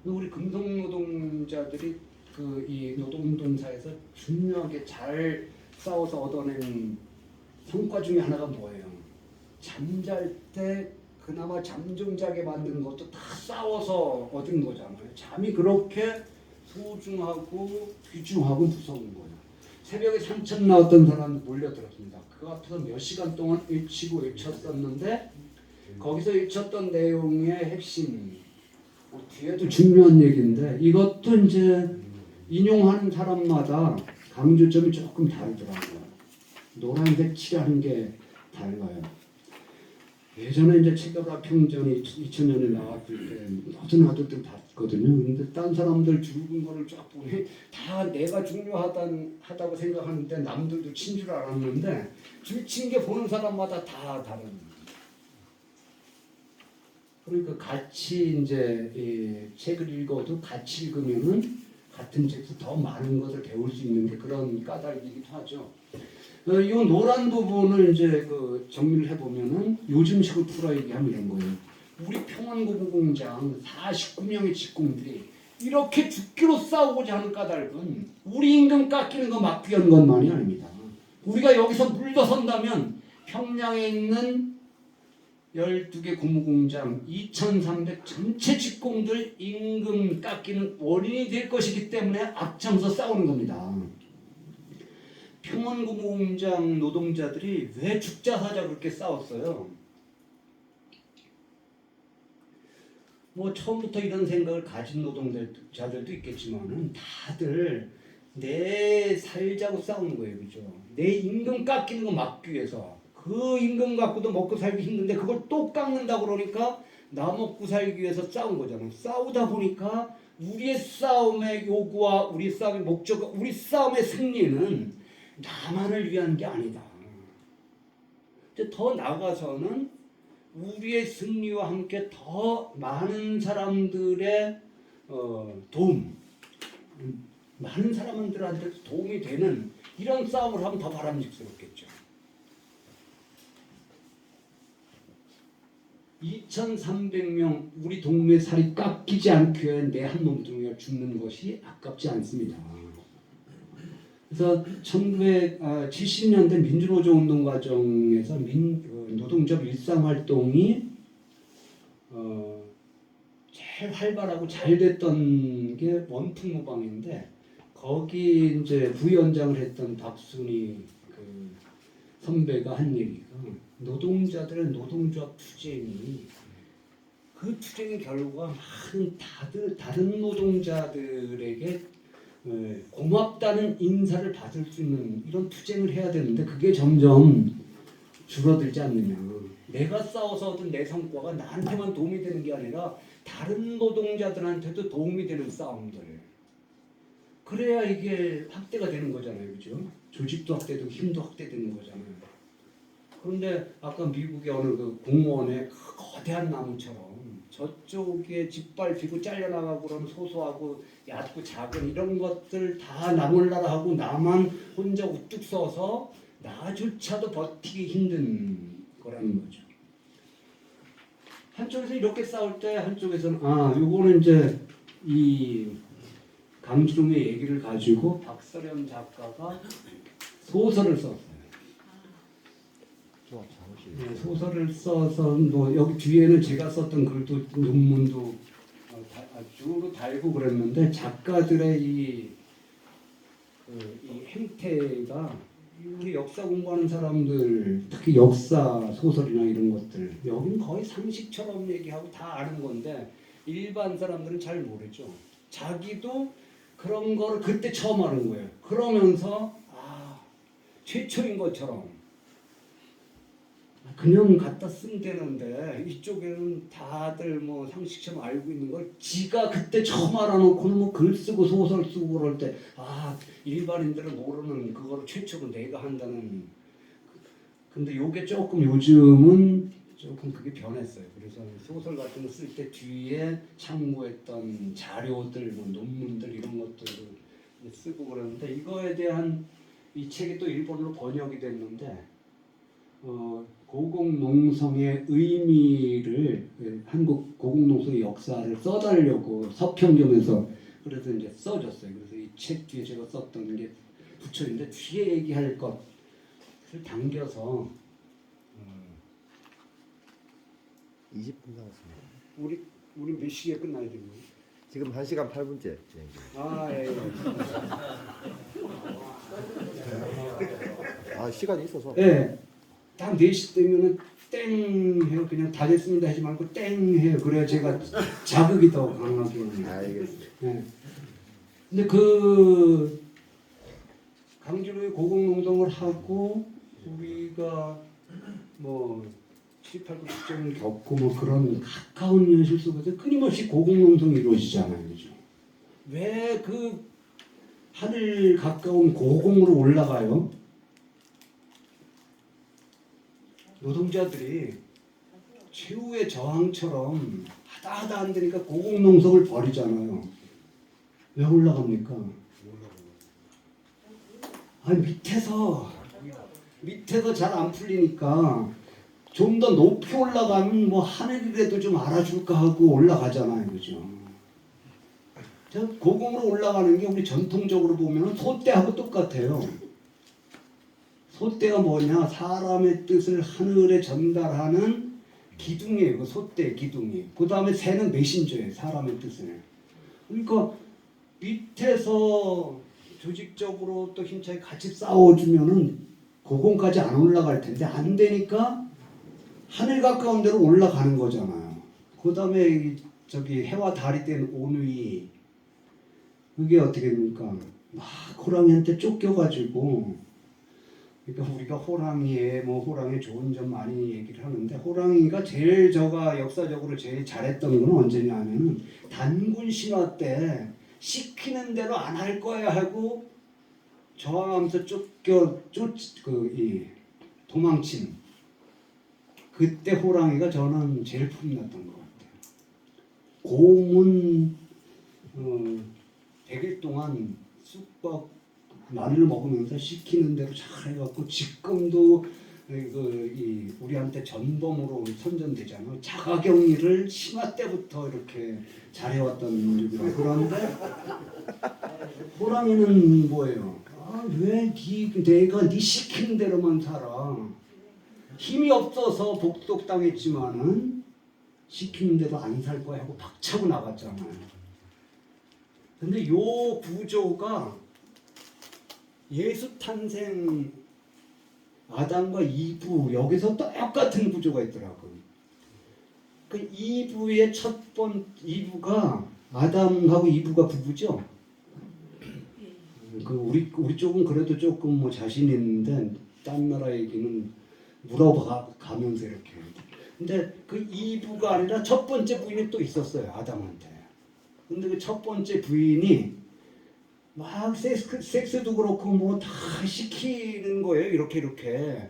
우리 금속노동자들이 그 이 노동운동사에서 중요하게 잘 싸워서 얻어낸 성과 중에 하나가 뭐예요? 잠잘 때 그나마 잠 좀 자게 만든 것도 다 싸워서 얻은 거잖아요. 잠이 그렇게 소중하고 귀중하고 무서운 거예요. 새벽에 산천 나왔던 사람 몰려들었습니다. 그 앞에서 몇 시간 동안 외치고 외쳤었는데 거기서 외쳤던 내용의 핵심, 뒤에도 중요한 얘기인데 이것도 이제 인용하는 사람마다 강조점이 조금 다르더라고요. 노란색 칠하는 게 달라요. 예전에 이제 체계화 평전이 2000년에 나왔을 때 너도들 봤거든요. 근데 딴 사람들 죽은 거를 쫙 보니 다 내가 중요하다고 생각하는데 남들도 친 줄 알았는데 친 게 보는 사람마다 다 다른. 그러니까 같이 이제 이 책을 읽어도 같이 읽으면은 같은 책에서 더 많은 것을 배울 수 있는 게 그런 까닭이기도 하죠. 이 노란 부분을 이제 그 정리를 해보면은 요즘식으로 풀어 얘기하면 이런 거예요. 우리 평안고무공장 49명의 직공들이 이렇게 죽기로 싸우고자 하는 까닭은 우리 임금 깎이는 거 막기 위한 것만이 아닙니다. 우리가 여기서 물러선다면 평양에 있는 12개 고무공장 2,300 전체 직공들 임금 깎이는 원인이 될 것이기 때문에 앞장서 싸우는 겁니다. 평안고무공장 노동자들이 왜 죽자사자 그렇게 싸웠어요? 뭐 처음부터 이런 생각을 가진 노동자들도 있겠지만은 다들 내 살자고 싸우는 거예요, 그죠? 내 임금 깎이는 거 막기 위해서. 그 임금 갖고도 먹고 살기 힘든데 그걸 또 깎는다 그러니까 나 먹고 살기 위해서 싸운 거잖아요. 싸우다 보니까 우리의 싸움의 요구와 우리 싸움의 목적과 우리 싸움의 승리는 나만을 위한 게 아니다. 이제 더 나아가서는 우리의 승리와 함께 더 많은 사람들의 도움, 많은 사람들한테 도움이 되는 이런 싸움을 하면 더 바람직스럽겠죠. 2,300명 우리 동무의 살이 깎이지 않기 위해 내 한 몸뚱이가 죽는 것이 아깝지 않습니다. 그래서 1970년대 민주노조 운동 과정에서 노동적 일상활동이 제일 활발하고 잘 됐던 게 원풍무방인데 거기 이제 부위원장을 했던 박순희 그 선배가 한 얘기가 노동자들의 노동조합 투쟁이 그 투쟁의 결과가 많은 다른 노동자들에게 고맙다는 인사를 받을 수 있는 이런 투쟁을 해야 되는데 그게 점점 줄어들지 않느냐. 내가 싸워서 얻은 내 성과가 나한테만 도움이 되는 게 아니라 다른 노동자들한테도 도움이 되는 싸움들. 그래야 이게 확대가 되는 거잖아요. 그죠? 조직도 확대되고 힘도 확대되는 거잖아요. 그런데 아까 미국의 어느 그 공무원의 거대한 나무처럼 저쪽에 짓밟히고 잘려나가고 그런 소소하고 얕고 작은 이런 것들 다 나몰라라 하고 나만 혼자 우뚝 서서 나조차도 버티기 힘든 거라는 거죠. 한쪽에서 이렇게 싸울 때 한쪽에서는 요거는 이제 이 강주룡의 얘기를 가지고 박서련 작가가 소설을 썼어요. 네, 소설을 써서 뭐 여기 뒤에는 제가 썼던 글도 논문도 쭉 달고 그랬는데 작가들의 이 행태가 우리 역사 공부하는 사람들 특히 역사 소설이나 이런 것들 여기는 거의 상식처럼 얘기하고 다 아는 건데 일반 사람들은 잘 모르죠. 자기도 그런 거를 그때 처음 하는 거예요. 그러면서 최초인 것처럼 그냥 갖다 쓰면 되는데 이쪽에는 다들 뭐 상식처럼 알고 있는 걸 지가 그때 처음 알아놓고는 뭐 글 쓰고 소설 쓰고 그럴 때 일반인들은 모르는 그거를 최초로 내가 한다는. 근데 요게 조금 요즘은 조금 그게 변했어요. 그래서 소설 같은 거 쓸 때 뒤에 참고했던 자료들 뭐 논문들 이런 것들을 쓰고 그러는데 이거에 대한 이 책이 또 일본어로 번역이 됐는데 고공농성의 의미를 한국 고공농성의 역사를 써달라고 서평점에서 그래서 이제 써줬어요. 그래서 이 책 뒤에 제가 썼던 게 붙여있는데 뒤에 얘기할 것을 당겨서 20분 남았습니다. 우리 몇 시에 끝나야 되나요? 지금 1시간 8분째 진행 중입니다. 예. 시간이 있어서. 예. 딱 4시 되면은 땡 해요. 그냥 다 됐습니다 하지 말고 땡 해요. 그래야 제가 자극이 더 강하게. 알겠습니다. 예. 근데 그 강주로의 고공농성을 하고 우리가 뭐 7, 8, 9 축제를 겪고 뭐 그런 가까운 현실 속에서 끊임없이 고공농성이 이루어지잖아요. 그죠? 왜 그 하늘 가까운 고공으로 올라가요? 노동자들이 최후의 저항처럼 하다 안 되니까 고공농성을 벌이잖아요. 왜 올라갑니까? 밑에서 밑에서 잘 안 풀리니까 좀 더 높이 올라가면 뭐 하늘이라도 좀 알아줄까 하고 올라가잖아요, 그죠? 저 고공으로 올라가는 게 우리 전통적으로 보면 소떼하고 똑같아요. 소떼가 뭐냐? 사람의 뜻을 하늘에 전달하는 기둥이에요. 그 소떼 기둥이. 그 다음에 새는 메신저예요. 사람의 뜻을. 그러니까 밑에서 조직적으로 또 힘차게 같이 싸워주면은 고공까지 안 올라갈 텐데 안 되니까 하늘 가까운 데로 올라가는 거잖아요. 그 다음에 저기 해와 달이 된 온위 그게 어떻게 됩니까? 막 호랑이한테 쫓겨가지고 그러니까 우리가 호랑이의 호랑이 좋은 점 많이 얘기를 하는데 호랑이가 제일 저가 역사적으로 제일 잘했던 건 언제냐면은 단군 신화 때 시키는 대로 안 할 거야 하고 저항하면서 도망친 그때 호랑이가 저는 제일 폼났던 것 같아요. 곰은 100일 동안 쑥밥 마늘 먹으면서 시키는 대로 잘 해갖고 지금도 우리한테 전범으로 선전되잖아요. 자가격리를 신화 때부터 이렇게 잘해왔던 민족이라. 그런데 호랑이는 뭐예요? 왜 내가 네 시키는 대로만 살아? 힘이 없어서 복속당했지만은 시키는 대로 안 살 거야 하고 박차고 나갔잖아요. 근데 요 구조가 예수 탄생 아담과 이브 여기서 똑같은 구조가 있더라고요. 그 이브의 이브가 아담하고 이브가 부부죠. 그 우리 쪽은 그래도 조금 자신 있는데 딴 나라 얘기는 물어가면서 이렇게. 근데 그 이브가 아니라 첫 번째 부인이 또 있었어요 아담한테. 근데 그 첫 번째 부인이 막 섹스도 그렇고 다 시키는 거예요. 이렇게.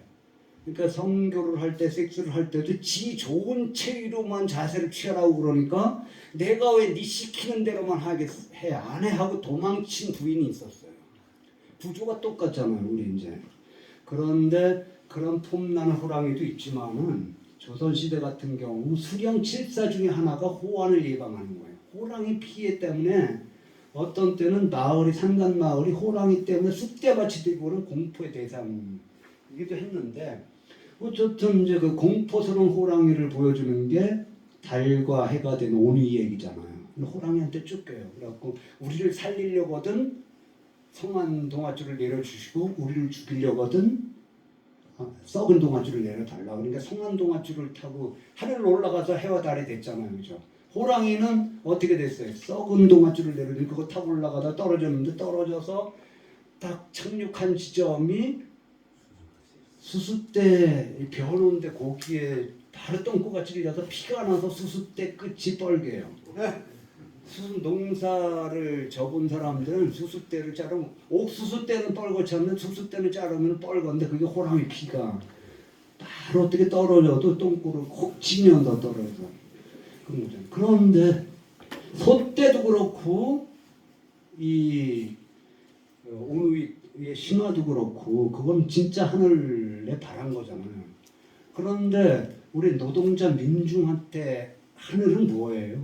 그러니까 성교를 할 때 섹스를 할 때도 지 좋은 체위로만 자세를 취하라고 그러니까 내가 왜 네 시키는 대로만 해 안 해 하고 도망친 부인이 있었어요. 구조가 똑같잖아요. 우리 이제. 그런데 그런 폼나는 호랑이도 있지만은 조선시대 같은 경우 수령 7사 중에 하나가 호환을 예방하는 거예요. 호랑이 피해 때문에 어떤 때는 산간 마을이 호랑이 때문에 쑥대밭이 되고는 공포의 대상이기도 했는데 어쨌든 이제 그 공포스러운 호랑이를 보여주는 게 달과 해가 된 온위 얘기잖아요. 호랑이한테 쫓겨요. 그래갖고 우리를 살리려거든 성한 동아줄을 내려주시고 우리를 죽이려거든 썩은 동아줄을 내려달라. 그러니까 성한 동아줄을 타고 하늘로 올라가서 해와 달이 됐잖아요. 그죠? 호랑이는 어떻게 됐어요? 썩은 동아줄을 내려주니 그거 타고 올라가다 떨어졌는데 떨어져서 딱 착륙한 지점이 수숫대 벼놓은데 거기에 바로 똥꼬가 찔려서 피가 나서 수숫대 끝이 뻘개요. 농사를 접은 사람들은 수숫대를 자르면 옥수수대는 뻘겋지 않는데 수숫대를 자르면 뻘건데 그게 호랑이 피가 바로 어떻게 떨어져도 똥꼬를 콕 치면 더 떨어져. 그런데 소떼도 그렇고 이 온위의 신화도 그렇고 그건 진짜 하늘에 바란 거잖아요. 그런데 우리 노동자 민중한테 하늘은 뭐예요?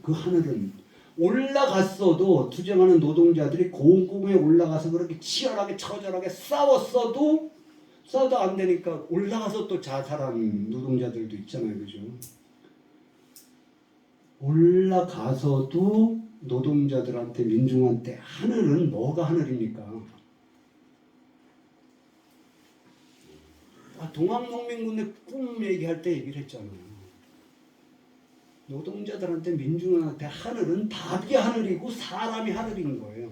그 하늘은 올라갔어도 투쟁하는 노동자들이 고공에 올라가서 그렇게 치열하게 처절하게 싸워도 안 되니까 올라가서 또 자살한 노동자들도 있잖아요. 그죠? 올라가서도 노동자들한테 민중한테 하늘은 뭐가 하늘입니까? 동학농민군의 꿈 얘기할 때 얘기를 했잖아요. 노동자들한테 민중한테 하늘은 답이 하늘이고 사람이 하늘인 거예요.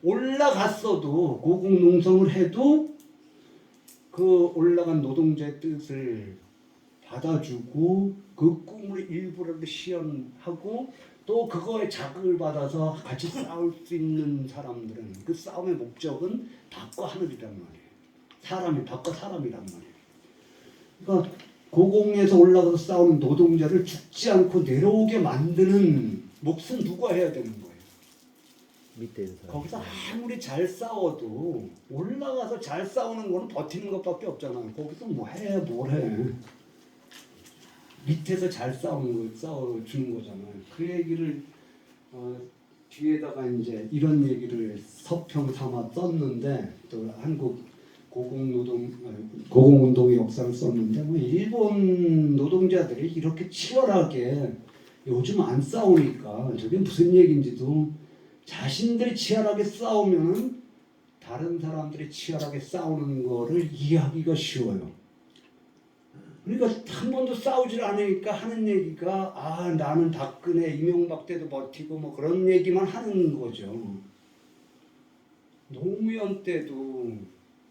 올라갔어도 고공농성을 해도 그 올라간 노동자의 뜻을 받아주고 그 꿈을 일부라도 실현하고 또 그거에 자극을 받아서 같이 싸울 수 있는 사람들은 그 싸움의 목적은 밖과 하늘이란 말이에요. 사람이 밖과 사람이란 말이에요. 그러니까 고공에서 올라가서 싸우는 노동자를 죽지 않고 내려오게 만드는 몫은 누가 해야 되는 거예요? 밑에 있는 사람. 거기서 아무리 잘 싸워도 올라가서 잘 싸우는 거는 버티는 것밖에 없잖아요. 거기서 뭐 해, 뭘 해. 밑에서 잘 싸워주는 거잖아요. 그 얘기를 뒤에다가 이제 이런 얘기를 서평 삼아 썼는데 또 한국 고공운동의 역사를 썼는데 뭐 일본 노동자들이 이렇게 치열하게 요즘 안 싸우니까 저게 무슨 얘기인지도 자신들이 치열하게 싸우면은 다른 사람들이 치열하게 싸우는 거를 이해하기가 쉬워요. 그러니까 한 번도 싸우질 않으니까 하는 얘기가 아 나는 박근혜 이명박 때도 버티고 뭐 그런 얘기만 하는 거죠. 노무현 때도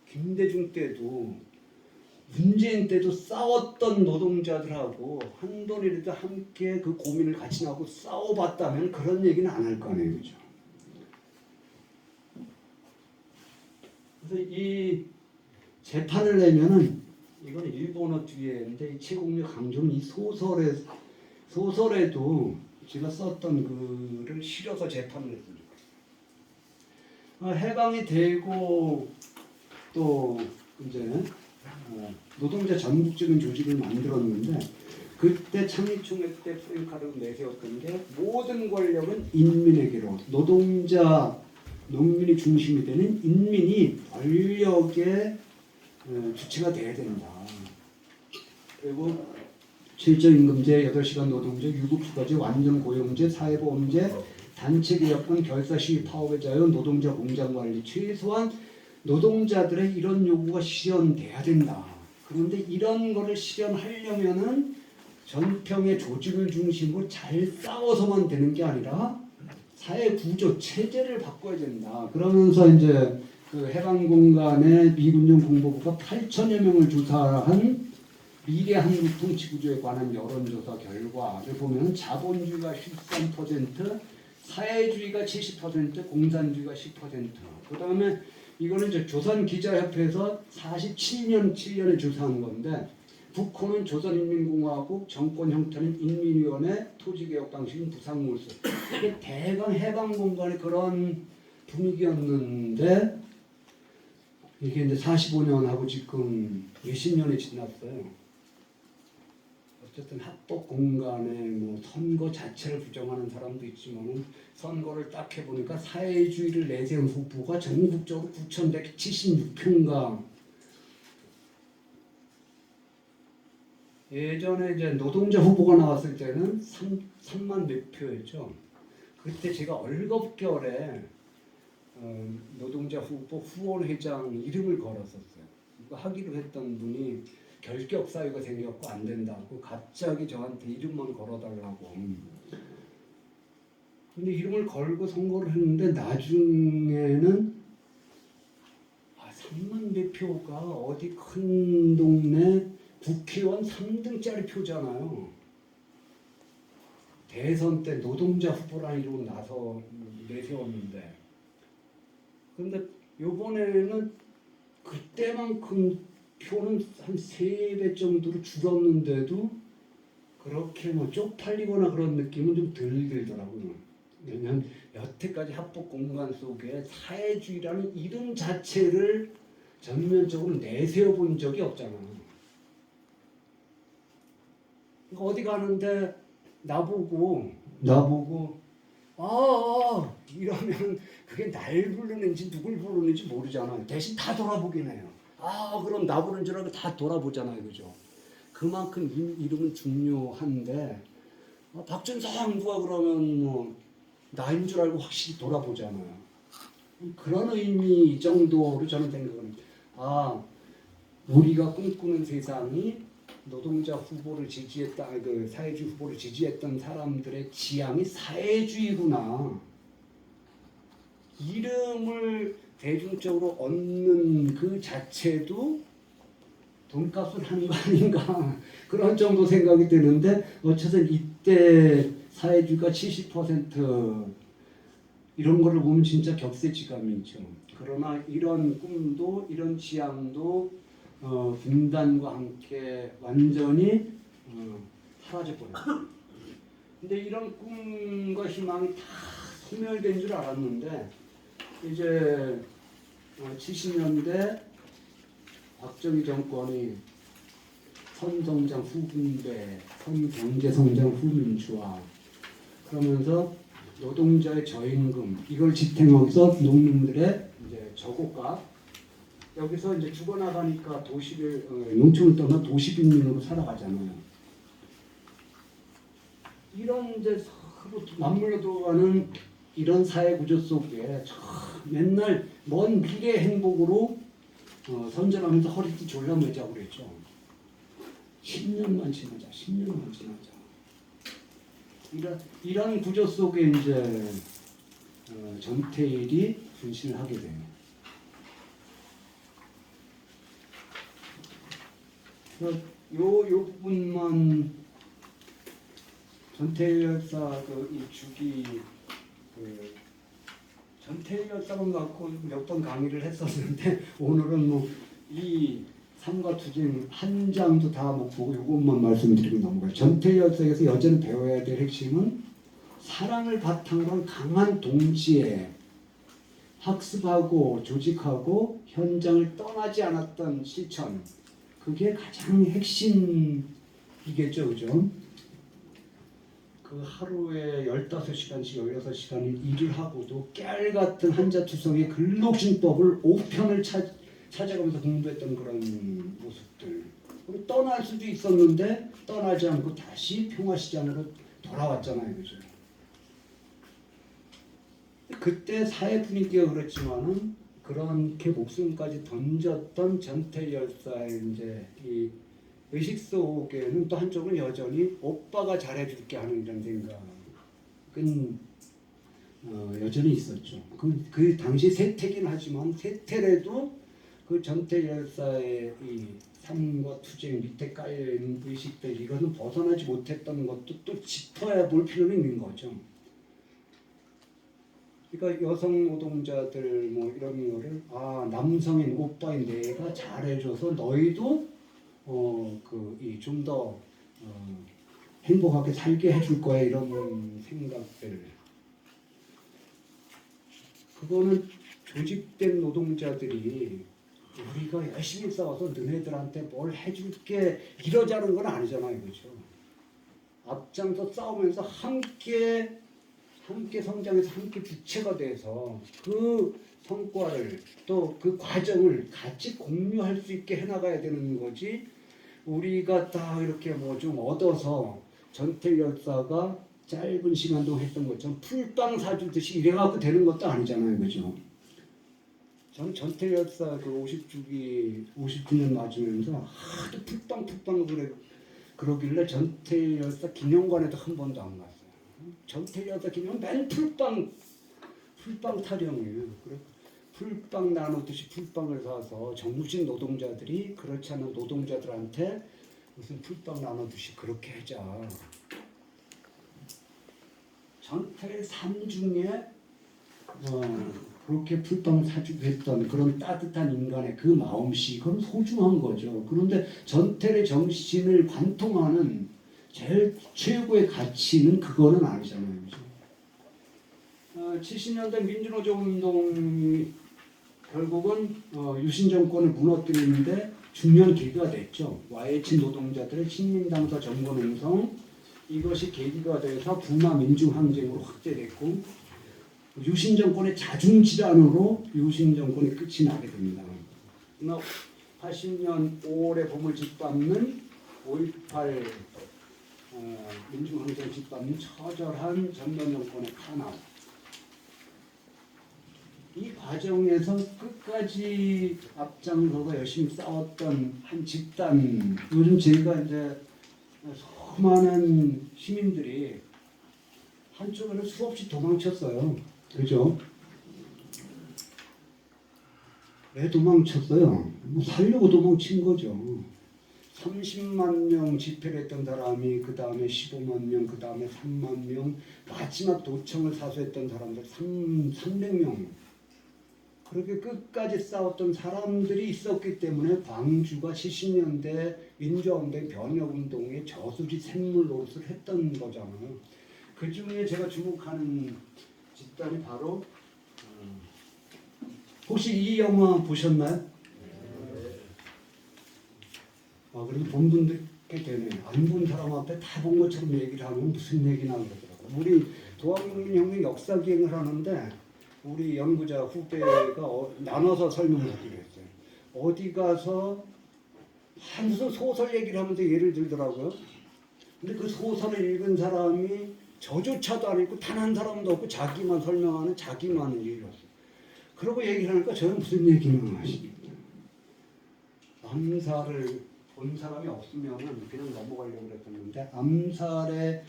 김대중 때도 문재인 때도 싸웠던 노동자들하고 한번이라도 함께 그 고민을 같이 나고 싸워봤다면 그런 얘기는 안 할 거 아니에요, 그죠? 그래서 이 재판을 내면은 이건 일본어 뒤에인데 이 최국민 강조는 이 소설에도 제가 썼던 글을 실어서 재판을 했습니다. 해방이 되고 또 이제 노동자 전국적인 조직을 만들었는데 그때 창립총회 때 프랭카르가 내세웠던 게 모든 권력은 인민에게로 농민이 중심이 되는 인민이 권력의 주체가 돼야 된다. 그리고 실질임금제, 8시간 노동제, 유급휴가제, 완전고용제, 사회보험제, 단체개혁권, 결사시위, 파업의 자유, 노동자 공장관리 최소한 노동자들의 이런 요구가 실현돼야 된다. 그런데 이런 거를 실현하려면은 전평의 조직을 중심으로 잘 싸워서만 되는 게 아니라 사회 구조 체제를 바꿔야 된다. 그러면서 이제 그 해방공간의 미군정 공보부가 8천여 명을 조사한 미래 한국 통치 구조에 관한 여론조사 결과를 보면 자본주의가 13%, 사회주의가 70%, 공산주의가 10%. 그 다음에 이거는 이제 조선기자협회에서 7년에 조사한 건데 북호는 조선인민공화국, 정권 형태는 인민위원회, 토지개혁 방식은 부상물수. 이게 대강 해방공간의 그런 분위기였는데 이게 이제 45년하고 지금 몇십 년이 지났어요. 어쨌든 합법 공간에 뭐 선거 자체를 부정하는 사람도 있지만은 선거를 딱 해보니까 사회주의를 내세운 후보가 전국적으로 9,176표인가. 예전에 이제 노동자 후보가 나왔을 때는 3만 몇 표였죠. 그때 제가 얼겁결에 노동자 후보 후원회장 이름을 걸었었어요. 이거 하기로 했던 분이 결격 사유가 생겼고 안 된다고 갑자기 저한테 이름만 걸어달라고. 근데 이름을 걸고 선거를 했는데 나중에는 3만 몇 표가 어디 큰 동네 국회의원 3등짜리 표잖아요. 대선 때 노동자 후보라는 이름으로 나서 내세웠는데 근데 요번에는 그때만큼 표는 한 3배 정도로 줄었는데도 그렇게 뭐 쪽팔리거나 그런 느낌은 좀 덜 들더라고요. 왜냐하면 여태까지 합법 공간 속에 사회주의라는 이름 자체를 전면적으로 내세워 본 적이 없잖아요. 그러니까 어디 가는데 나보고 이러면 그게 날 부르는지 누굴 부르는지 모르잖아요. 대신 다 돌아보긴 해요. 그럼 나 부르는 줄 알고 다 돌아보잖아요. 그죠? 그만큼 이름은 중요한데 박준성 누가 그러면 뭐 나인 줄 알고 확실히 돌아보잖아요. 그런 의미 정도로 저는 생각합니다. 우리가 꿈꾸는 세상이 노동자 후보를 지지했다, 그 사회주의 후보를 지지했던 사람들의 지향이 사회주의구나. 이름을 대중적으로 얻는 그 자체도 돈값을 하는 거 아닌가 그런 정도 생각이 드는데 어쨌든 이때 사회주의가 70% 이런 거를 보면 진짜 격세지감이죠. 그러나 이런 꿈도 이런 지향도 분단과 함께 완전히 사라져버려요. 근데 이런 꿈과 희망이 다 소멸된 줄 알았는데 이제 70년대 박정희 정권이 선성장 후분배, 선경제성장 후민주화 그러면서 노동자의 저임금 이걸 지탱하면서 농민들의 이제 저고가 여기서 이제 죽어나가니까 도시를 농촌을 떠나 도시빈민으로 살아가잖아요. 이런 이제 서로 맞물려 들어가는 이런 사회 구조 속에 맨날 먼 미래 행복으로 선전하면서 허리띠 졸라매자고 그랬죠. 10년만 지나자, 10년만 지나자. 이런 구조 속에 이제 전태일이 분신을 하게 돼요. 요 부분만 전태일 열사 이 주기 전태일 열사만 갖고 몇 번 강의를 했었는데 오늘은 뭐 이 삼가 투쟁 한 장도 다 못 보고 이것만 말씀드리고 넘어가요. 전태일 열사에서 여전히 배워야 될 핵심은 사랑을 바탕으로 한 강한 동지에 학습하고 조직하고 현장을 떠나지 않았던 실천 그게 가장 핵심이겠죠, 그죠? 그 하루에 15시간씩 16시간 일을 하고도 깨알같은 한자투성의 근록신법을 5편을 찾아가면서 공부했던 그런 모습들. 그리고 떠날 수도 있었는데 떠나지 않고 다시 평화시장으로 돌아왔잖아요, 그죠? 그때 사회 분위기가 그렇지만은 그렇게 목숨까지 던졌던 전태일 열사의 이제 이 의식 속에는 또 한쪽은 여전히 오빠가 잘해줄게 하는 이런 생각은 여전히 있었죠. 그 당시 세태긴 하지만 세태라도 그 전태일 열사의 이 삶과 투쟁 밑에 깔려있는 의식들 이거는 벗어나지 못했던 것도 또 짚어야 볼 필요는 있는 거죠. 그러니까 여성 노동자들 뭐 이런 거를 남성인 오빠인 내가 잘해줘서 너희도 좀 더 행복하게 살게 해줄 거야 이런 생각들. 그거는 조직된 노동자들이 우리가 열심히 싸워서 너네들한테 뭘 해줄게 이러자는 건 아니잖아요, 그렇죠? 앞장서 싸우면서 함께 성장해서 함께 주체가 돼서 그 성과를 또 그 과정을 같이 공유할 수 있게 해나가야 되는 거지. 우리가 딱 이렇게 뭐 좀 얻어서 전태일 열사가 짧은 시간 동안 했던 것처럼 풀빵 사주듯이 이래갖고 되는 것도 아니잖아요, 그죠? 저는 전태일 열사 그 50주년 맞으면서 하도 풀빵 그러길래 전태일 열사 기념관에도 한 번도 안 갔어요. 전태일 열사 기념관 맨 풀빵 타령이에요. 풀빵 나누듯이 풀빵을 사서 정부직 노동자들이 그렇지 않은 노동자들한테 무슨 풀빵 나누듯이 그렇게 하자. 전태일 삶 중에 그렇게 풀빵 사주고 했던 그런 따뜻한 인간의 그 마음씨 그건 소중한 거죠. 그런데 전태일의 정신을 관통하는 제일 최고의 가치는 그거는 아니잖아요. 그죠? 70년대 민주노조 운동이 결국은 유신 정권을 무너뜨리는데 중요한 계기가 됐죠. YH 노동자들의 식민당사 정권 형성 이것이 계기가 돼서 부마 민중항쟁으로 확대됐고 유신 정권의 자중질환으로 유신 정권의 끝이 나게 됩니다. 80년 5월에 봄을 짓밟는 5.18 민중항쟁을 짓밟는 처절한 전면 정권의 탄압. 이 과정에서 끝까지 앞장서서 열심히 싸웠던 한 집단, 요즘 제가 이제 수많은 시민들이 한쪽에는 수없이 도망쳤어요. 그죠? 왜 도망쳤어요? 살려고 도망친 거죠. 30만 명 집회를 했던 사람이 그 다음에 15만 명, 그 다음에 3만 명, 마지막 도청을 사수했던 사람들 300명. 그렇게 끝까지 싸웠던 사람들이 있었기 때문에 광주가 70년대 민주화운동 변혁운동의 저수지 샘물 노릇을 했던 거잖아요. 그 중에 제가 주목하는 집단이 바로 혹시 이 영화 보셨나요? 그래도 본 분들 꽤 되네요. 안 본 사람 앞에 다 본 것처럼 얘기를 하면 무슨 얘기나 그러더라고요. 우리 도안국민혁명 역사 기행을 하는데 우리 연구자 후배가 나눠서 설명을 하기로 했어요. 어디 가서 무슨 소설 얘기를 하면서 예를 들더라고요. 근데 그 소설을 읽은 사람이 저조차도 안 읽고 단 한 사람도 없고 자기만 설명하는 자기만을 얘기했어요. 그러고 얘기를 하니까 저는 무슨 얘기는 하시겠냐. 암살을 본 사람이 없으면 그냥 넘어가려고 그랬었는데 암살의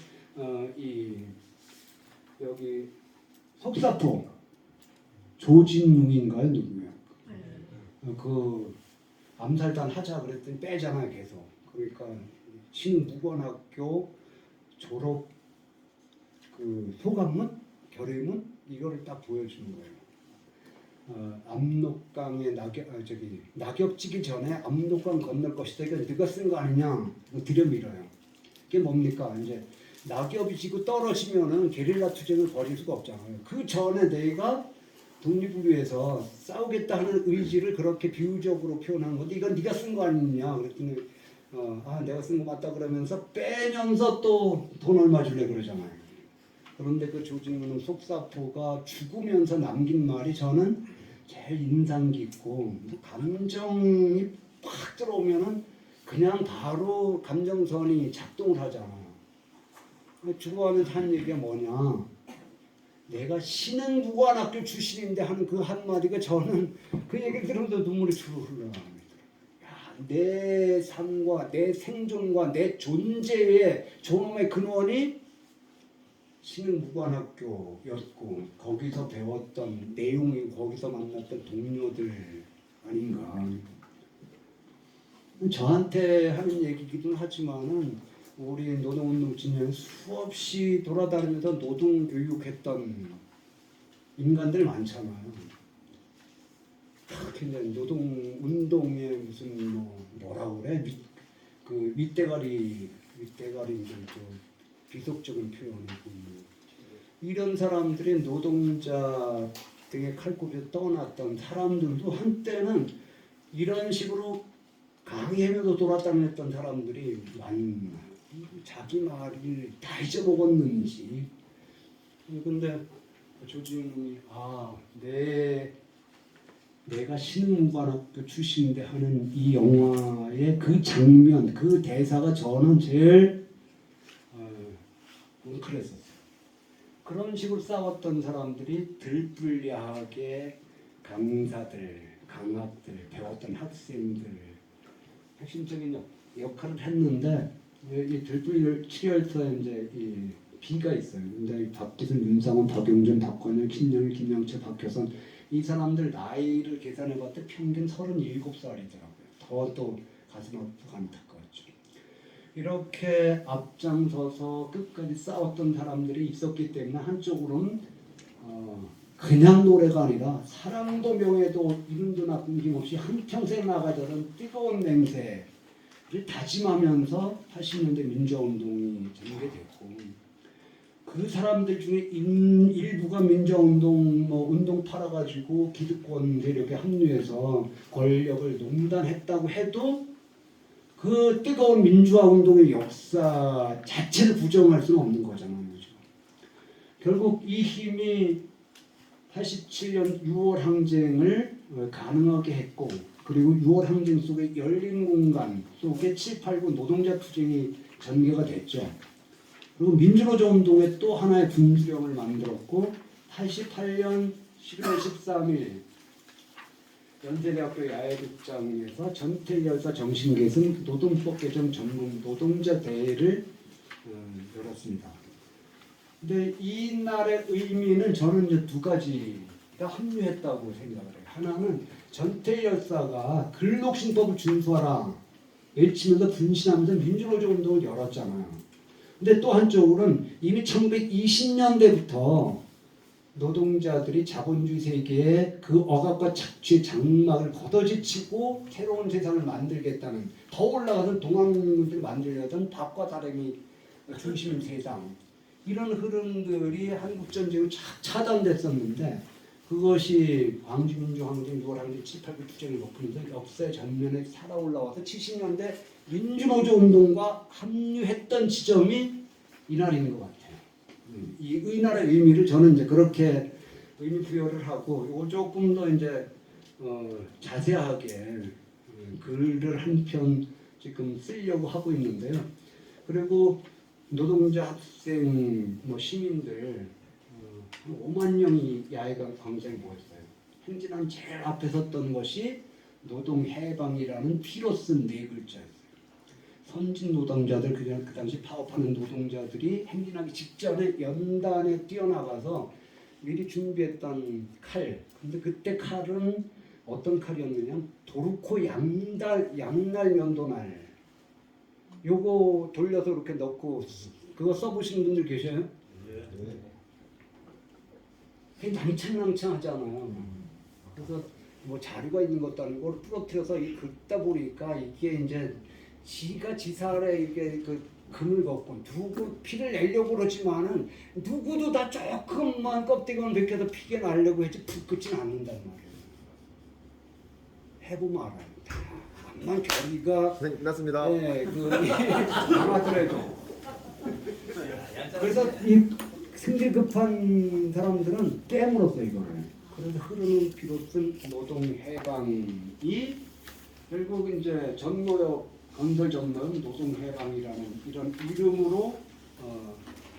여기 속사포 조진웅인가요 누구야? 그 암살단 하자 그랬더니 빼잖아요 계속. 그러니까 신무관학교 졸업 그 소감문 결의문 이거를 딱 보여주는 거예요. 압록강에 낙엽 지기 전에 압록강 건널 것이다. 이거 네가 쓴 거 아니냐? 들여밀어요. 그게 뭡니까? 이제 낙엽이 지고 떨어지면은 게릴라 투쟁을 벌일 수가 없잖아요. 그 전에 내가 독립을 위해서 싸우겠다 하는 의지를 그렇게 비유적으로 표현한 건데 이건 네가 쓴 거 아니냐? 그랬더니 내가 쓴 거 맞다 그러면서 빼면서 또 돈 얼마 줄래 그러잖아요. 그런데 그 조진웅 속사포가 죽으면서 남긴 말이 저는 제일 인상 깊고 감정이 팍 들어오면은 그냥 바로 감정선이 작동을 하잖아요. 죽어가면서 한 얘기가 뭐냐? 내가 신흥무관학교 출신인데 하는 그 한마디가 저는 그 얘기를 들으면서 눈물이 주르르 흘러갑니다. 내 삶과 내 생존과 내 존재의 존엄의 근원이 신흥무관학교였고 거기서 배웠던 내용이 거기서 만났던 동료들 아닌가. 저한테 하는 얘기기도 하지만은 우리 노동운동 진영 수없이 돌아다니면서 노동 교육했던 인간들 많잖아요. 굉장히 노동운동에 무슨 뭐라고 그래? 밑대가리 비속적인 표현이고 이런 사람들이 노동자 등의 칼굽에서 떠났던 사람들도 한때는 이런 식으로 강의하면서 돌아다녔던 사람들이 많나 자기 말을 다 잊어먹었는지. 근데 조진웅이 내가 신흥무관학교 출신인데 하는 이 영화의 그 장면 그 대사가 저는 제일 뭉클했었어요. 그런 식으로 싸웠던 사람들이 들불리하게 강사들, 강학들, 배웠던 학생들 핵심적인 역할을 했는데 이 들불리 7월서에 이제 이 B가 있어요. 근데 박기순, 윤상원, 박용준, 박건일, 김영일, 김영철, 박효선 이 사람들 나이를 계산해봤더니 평균 37살이더라고요. 더 또 가슴 아프고 안타까웠죠. 이렇게 앞장서서 끝까지 싸웠던 사람들이 있었기 때문에 한쪽으로는 그냥 노래가 아니라 사랑도 명예도 이름도 남김없이 한평생 나가자는 뜨거운 맹세를 다짐하면서 80년대 민주화운동이 전개됐고 그 사람들 중에 일부가 민주화운동 운동 팔아가지고 기득권 세력에 합류해서 권력을 농단했다고 해도 그 뜨거운 민주화운동의 역사 자체를 부정할 수는 없는 거잖아요. 그렇죠? 결국 이 힘이 87년 6월 항쟁을 가능하게 했고 그리고 6월 항쟁 속에 열린 공간 속에 7.89 노동자 투쟁이 전개가 됐죠. 그리고 민주노조 운동에 또 하나의 분수령을 만들었고 88년 11월 13일 연세대학교 야외극장에서 전태일 열사 정신계승 노동법 개정 전문 노동자 대회를 열었습니다. 근데 이 날의 의미는 저는 이제 두 가지가 합류했다고 생각을 해요. 하나는 전태일 열사가 근로신법을 준수하라 외치면서 분신하면서 민주노조 운동을 열었잖아요. 근데 또 한쪽으로는 이미 1920년대부터 노동자들이 자본주의 세계에 그 억압과 착취의 장막을 걷어지치고 새로운 세상을 만들겠다는 더 올라가서 동학민국을 만들려던 닭과 다랭이 중심인 세상 이런 흐름들이 한국 전쟁은 차단됐었는데 그것이 광주민주항쟁, 6월 항쟁, 7, 8구 투쟁을 먹으면서 역사의 전면에 살아올라와서 70년대 민주노조 운동과 합류했던 지점이 이날인 것 같아요. 이 이날의 의미를 저는 이제 그렇게 의미 부여를 하고 이거 조금 더 이제 자세하게 글을 한 편 지금 쓰려고 하고 있는데요. 그리고 노동자, 학생, 뭐 시민들 5만 명이 야외 광장에 모였어요. 행진하는 제일 앞에 섰던 것이 노동해방이라는 피로 쓴 네 글자였어요. 선진 노동자들, 그냥 그 당시 파업하는 노동자들이 행진하기 직전에 연단에 뛰어나가서 미리 준비했던 칼. 근데 그때 칼은 어떤 칼이었느냐? 도르코 양날 면도날. 요거 돌려서 이렇게 넣고 그거 써보신 분들 계셔요? 되게 낭창낭창하잖아요. 그래서 뭐 자료가 있는 것도 아니고 부러뜨려서 긁다 보니까 이게 이제 지가 지살에 이게 그 금을 걷고 누구 피를 내려고 그러지만은 누구도 다 조금만 껍데기만 벗겨서 피게 나려고 했지 불 끄진 않는단 말이에요. 해보면 알아요. 다만 결의가 선생님 끝났습니다. 네, 아마더라도 그래서 이 승질 급한 사람들은 깨물었어 이거를. 그래서 흐르는 피로 쓴 노동해방이 결국 이제 전노역 건설 전노역 노동해방이라는 이런 이름으로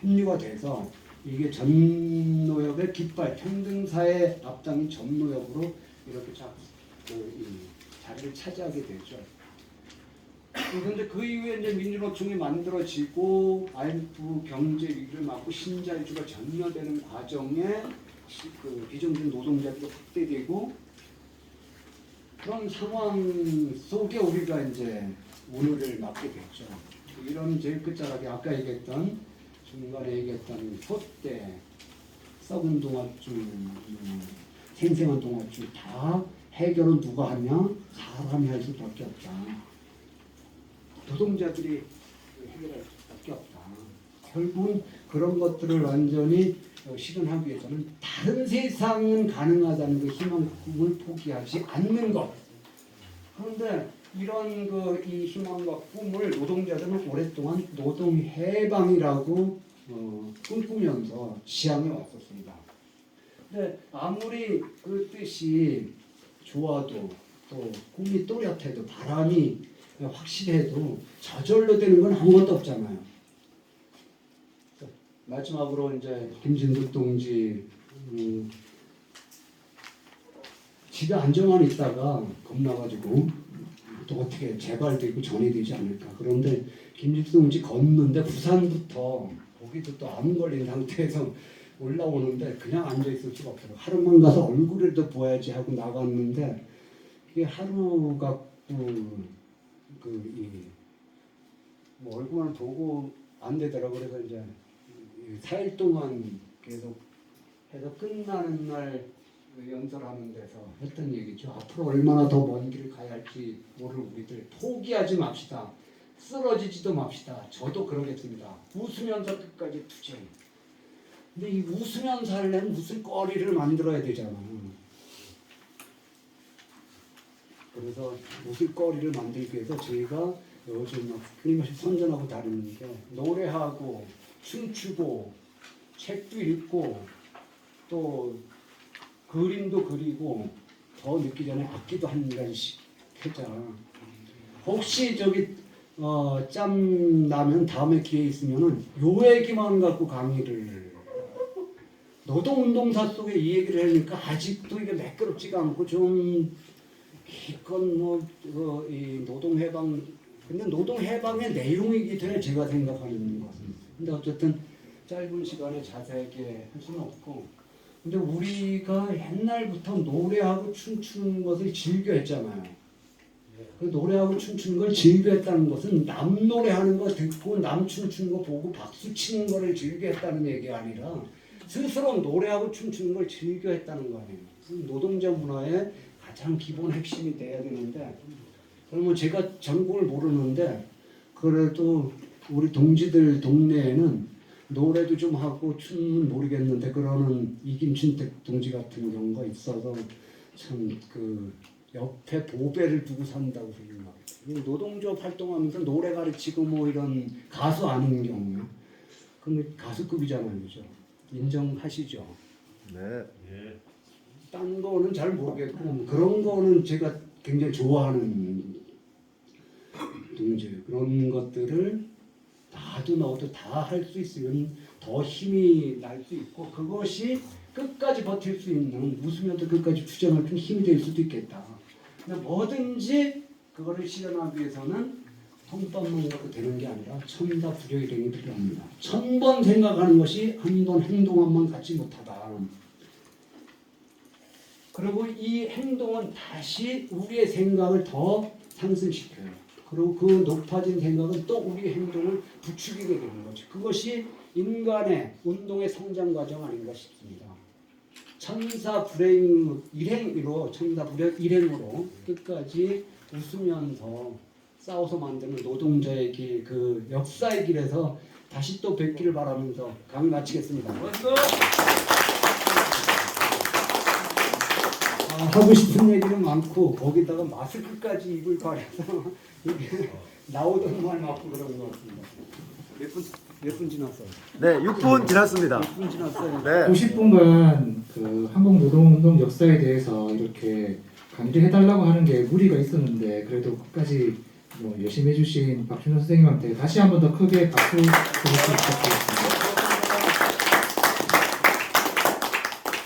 합류가 돼서 이게 전노역의 깃발 평등사의 앞당인 전노역으로 이렇게 자리를 차지하게 되죠. 그런데 그 이후에 이제 민주노총이 만들어지고 IMF 경제 위기를 맞고 신자유주가 전멸되는 과정에 그 비정규직 노동자들이 확대되고 그런 상황 속에 우리가 이제 오늘을 맞게 됐죠. 이런 제일 끝자락에 아까 얘기했던 중간에 얘기했던 소대, 썩은 동아줄, 생생한 동아줄 다 해결은 누가 하냐? 사람이 할 수밖에 없다. 노동자들이 해결할 수밖에 없다. 결국은 그런 것들을 완전히 실현하기 위해서는 다른 세상은 가능하다는 그 희망을 포기하지 않는 것. 그런데 이런 이 희망과 꿈을 노동자들은 오랫동안 노동해방이라고 꿈꾸면서 지향해 왔었습니다. 근데 아무리 그 뜻이 좋아도 또 꿈이 또렷해도 바람이 확실해도 저절로 되는 건 아무것도 없잖아요. 마지막으로 이제 김진득 동지 집에 안정만 있다가 겁나가지고 또 어떻게 재발되고 전이 되지 않을까. 그런데 김진득 동지 걷는데 부산부터 거기도 또 암 걸린 상태에서 올라오는데 그냥 앉아 있을 수가 없어요. 하루만 가서 얼굴을 보야지 하고 나갔는데 이게 하루 갖고 뭐 얼굴만 보고 안 되더라고. 그래서 이제 4일 동안 계속 해서 끝나는 날 연설하는 데서 했던 얘기죠. 앞으로 얼마나 더 먼 길을 가야 할지 모를 우리들 포기하지 맙시다. 쓰러지지도 맙시다. 저도 그러겠습니다. 웃으면서 끝까지 투쟁. 근데 이 웃으면서 하려면 무슨 거리를 만들어야 되잖아요. 그래서 웃을 거리를 만들기 위해서 저희가 요즘 끊임없이 선전하고 다루는 게 노래하고 춤추고 책도 읽고 또 그림도 그리고 더 늦기 전에 악기도 한 가지씩 해자. 혹시 짬 나면 다음에 기회 있으면은 요 얘기만 갖고 강의를 노동운동사 속에 이 얘기를 하니까 아직도 이게 매끄럽지가 않고 좀 이건 이 노동해방 근데 노동해방의 내용이기 때문에 제가 생각하는 것입니다. 근데 어쨌든 짧은 시간에 자세하게 할 수는 없고 근데 우리가 옛날부터 노래하고 춤추는 것을 즐겨했잖아요. 그 노래하고 춤추는 걸 즐겨했다는 것은 남 노래하는 거 듣고 남 춤추는 거 보고 박수 치는 거를 즐겨했다는 얘기가 아니라 스스로 노래하고 춤추는 걸 즐겨했다는 거 아니에요. 노동자 문화의 가장 기본 핵심이 돼야 되는데 그러면 제가 전공을 모르는데 그래도 우리 동지들 동네에는 노래도 좀 하고 춤은 모르겠는데 그러는 이김춘택 동지 같은 경우가 있어서 참 그 옆에 보배를 두고 산다고 생각해요. 노동조합 활동하면서 노래 가르치고 뭐 이런 가수 아닌 경우에 근데 가수급이잖아요, 그죠? 인정하시죠? 네. 예. 딴 거는 잘 모르겠고 그런 거는 제가 굉장히 좋아하는 동지예요. 그런 것들을 나도 너도 다 할 수 있으면 더 힘이 날 수 있고 그것이 끝까지 버틸 수 있는 웃으면서 끝까지 투쟁할 좀 힘이 될 수도 있겠다. 근데 뭐든지 그거를 실현하기 위해서는 통밥만 갖고 되는 게 아니라 천다부려일행이 필요합니다. 1000번 생각하는 것이 한 번 행동하면 갖지 못하다. 그리고 이 행동은 다시 우리의 생각을 더 상승시켜요. 그리고 그 높아진 생각은 또 우리의 행동을 부추기게 되는 거죠. 그것이 인간의 운동의 성장 과정 아닌가 싶습니다. 천사불행 일행으로 천사불행으로 끝까지 웃으면서 싸워서 만드는 노동자의 길, 그 역사의 길에서 다시 또 뵙기를 바라면서 강의 마치겠습니다. 하고 싶은 얘기는 많고 거기다가 마스크까지 입을 바래서 이게 나오던 말 맞고 그런 것 같습니다. 몇 분 지났어요? 네, 6분 지났습니다. 6분 지났어요. 네. 50분간 그 한국노동운동 역사에 대해서 이렇게 강의를 해달라고 하는 게 무리가 있었는데 그래도 끝까지 뭐 열심히 해주신 박준호 선생님한테 다시 한 번 더 크게 박수 드릴 수 있었습니다.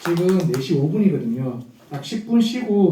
지금 4시 5분이거든요. 딱 10분 쉬고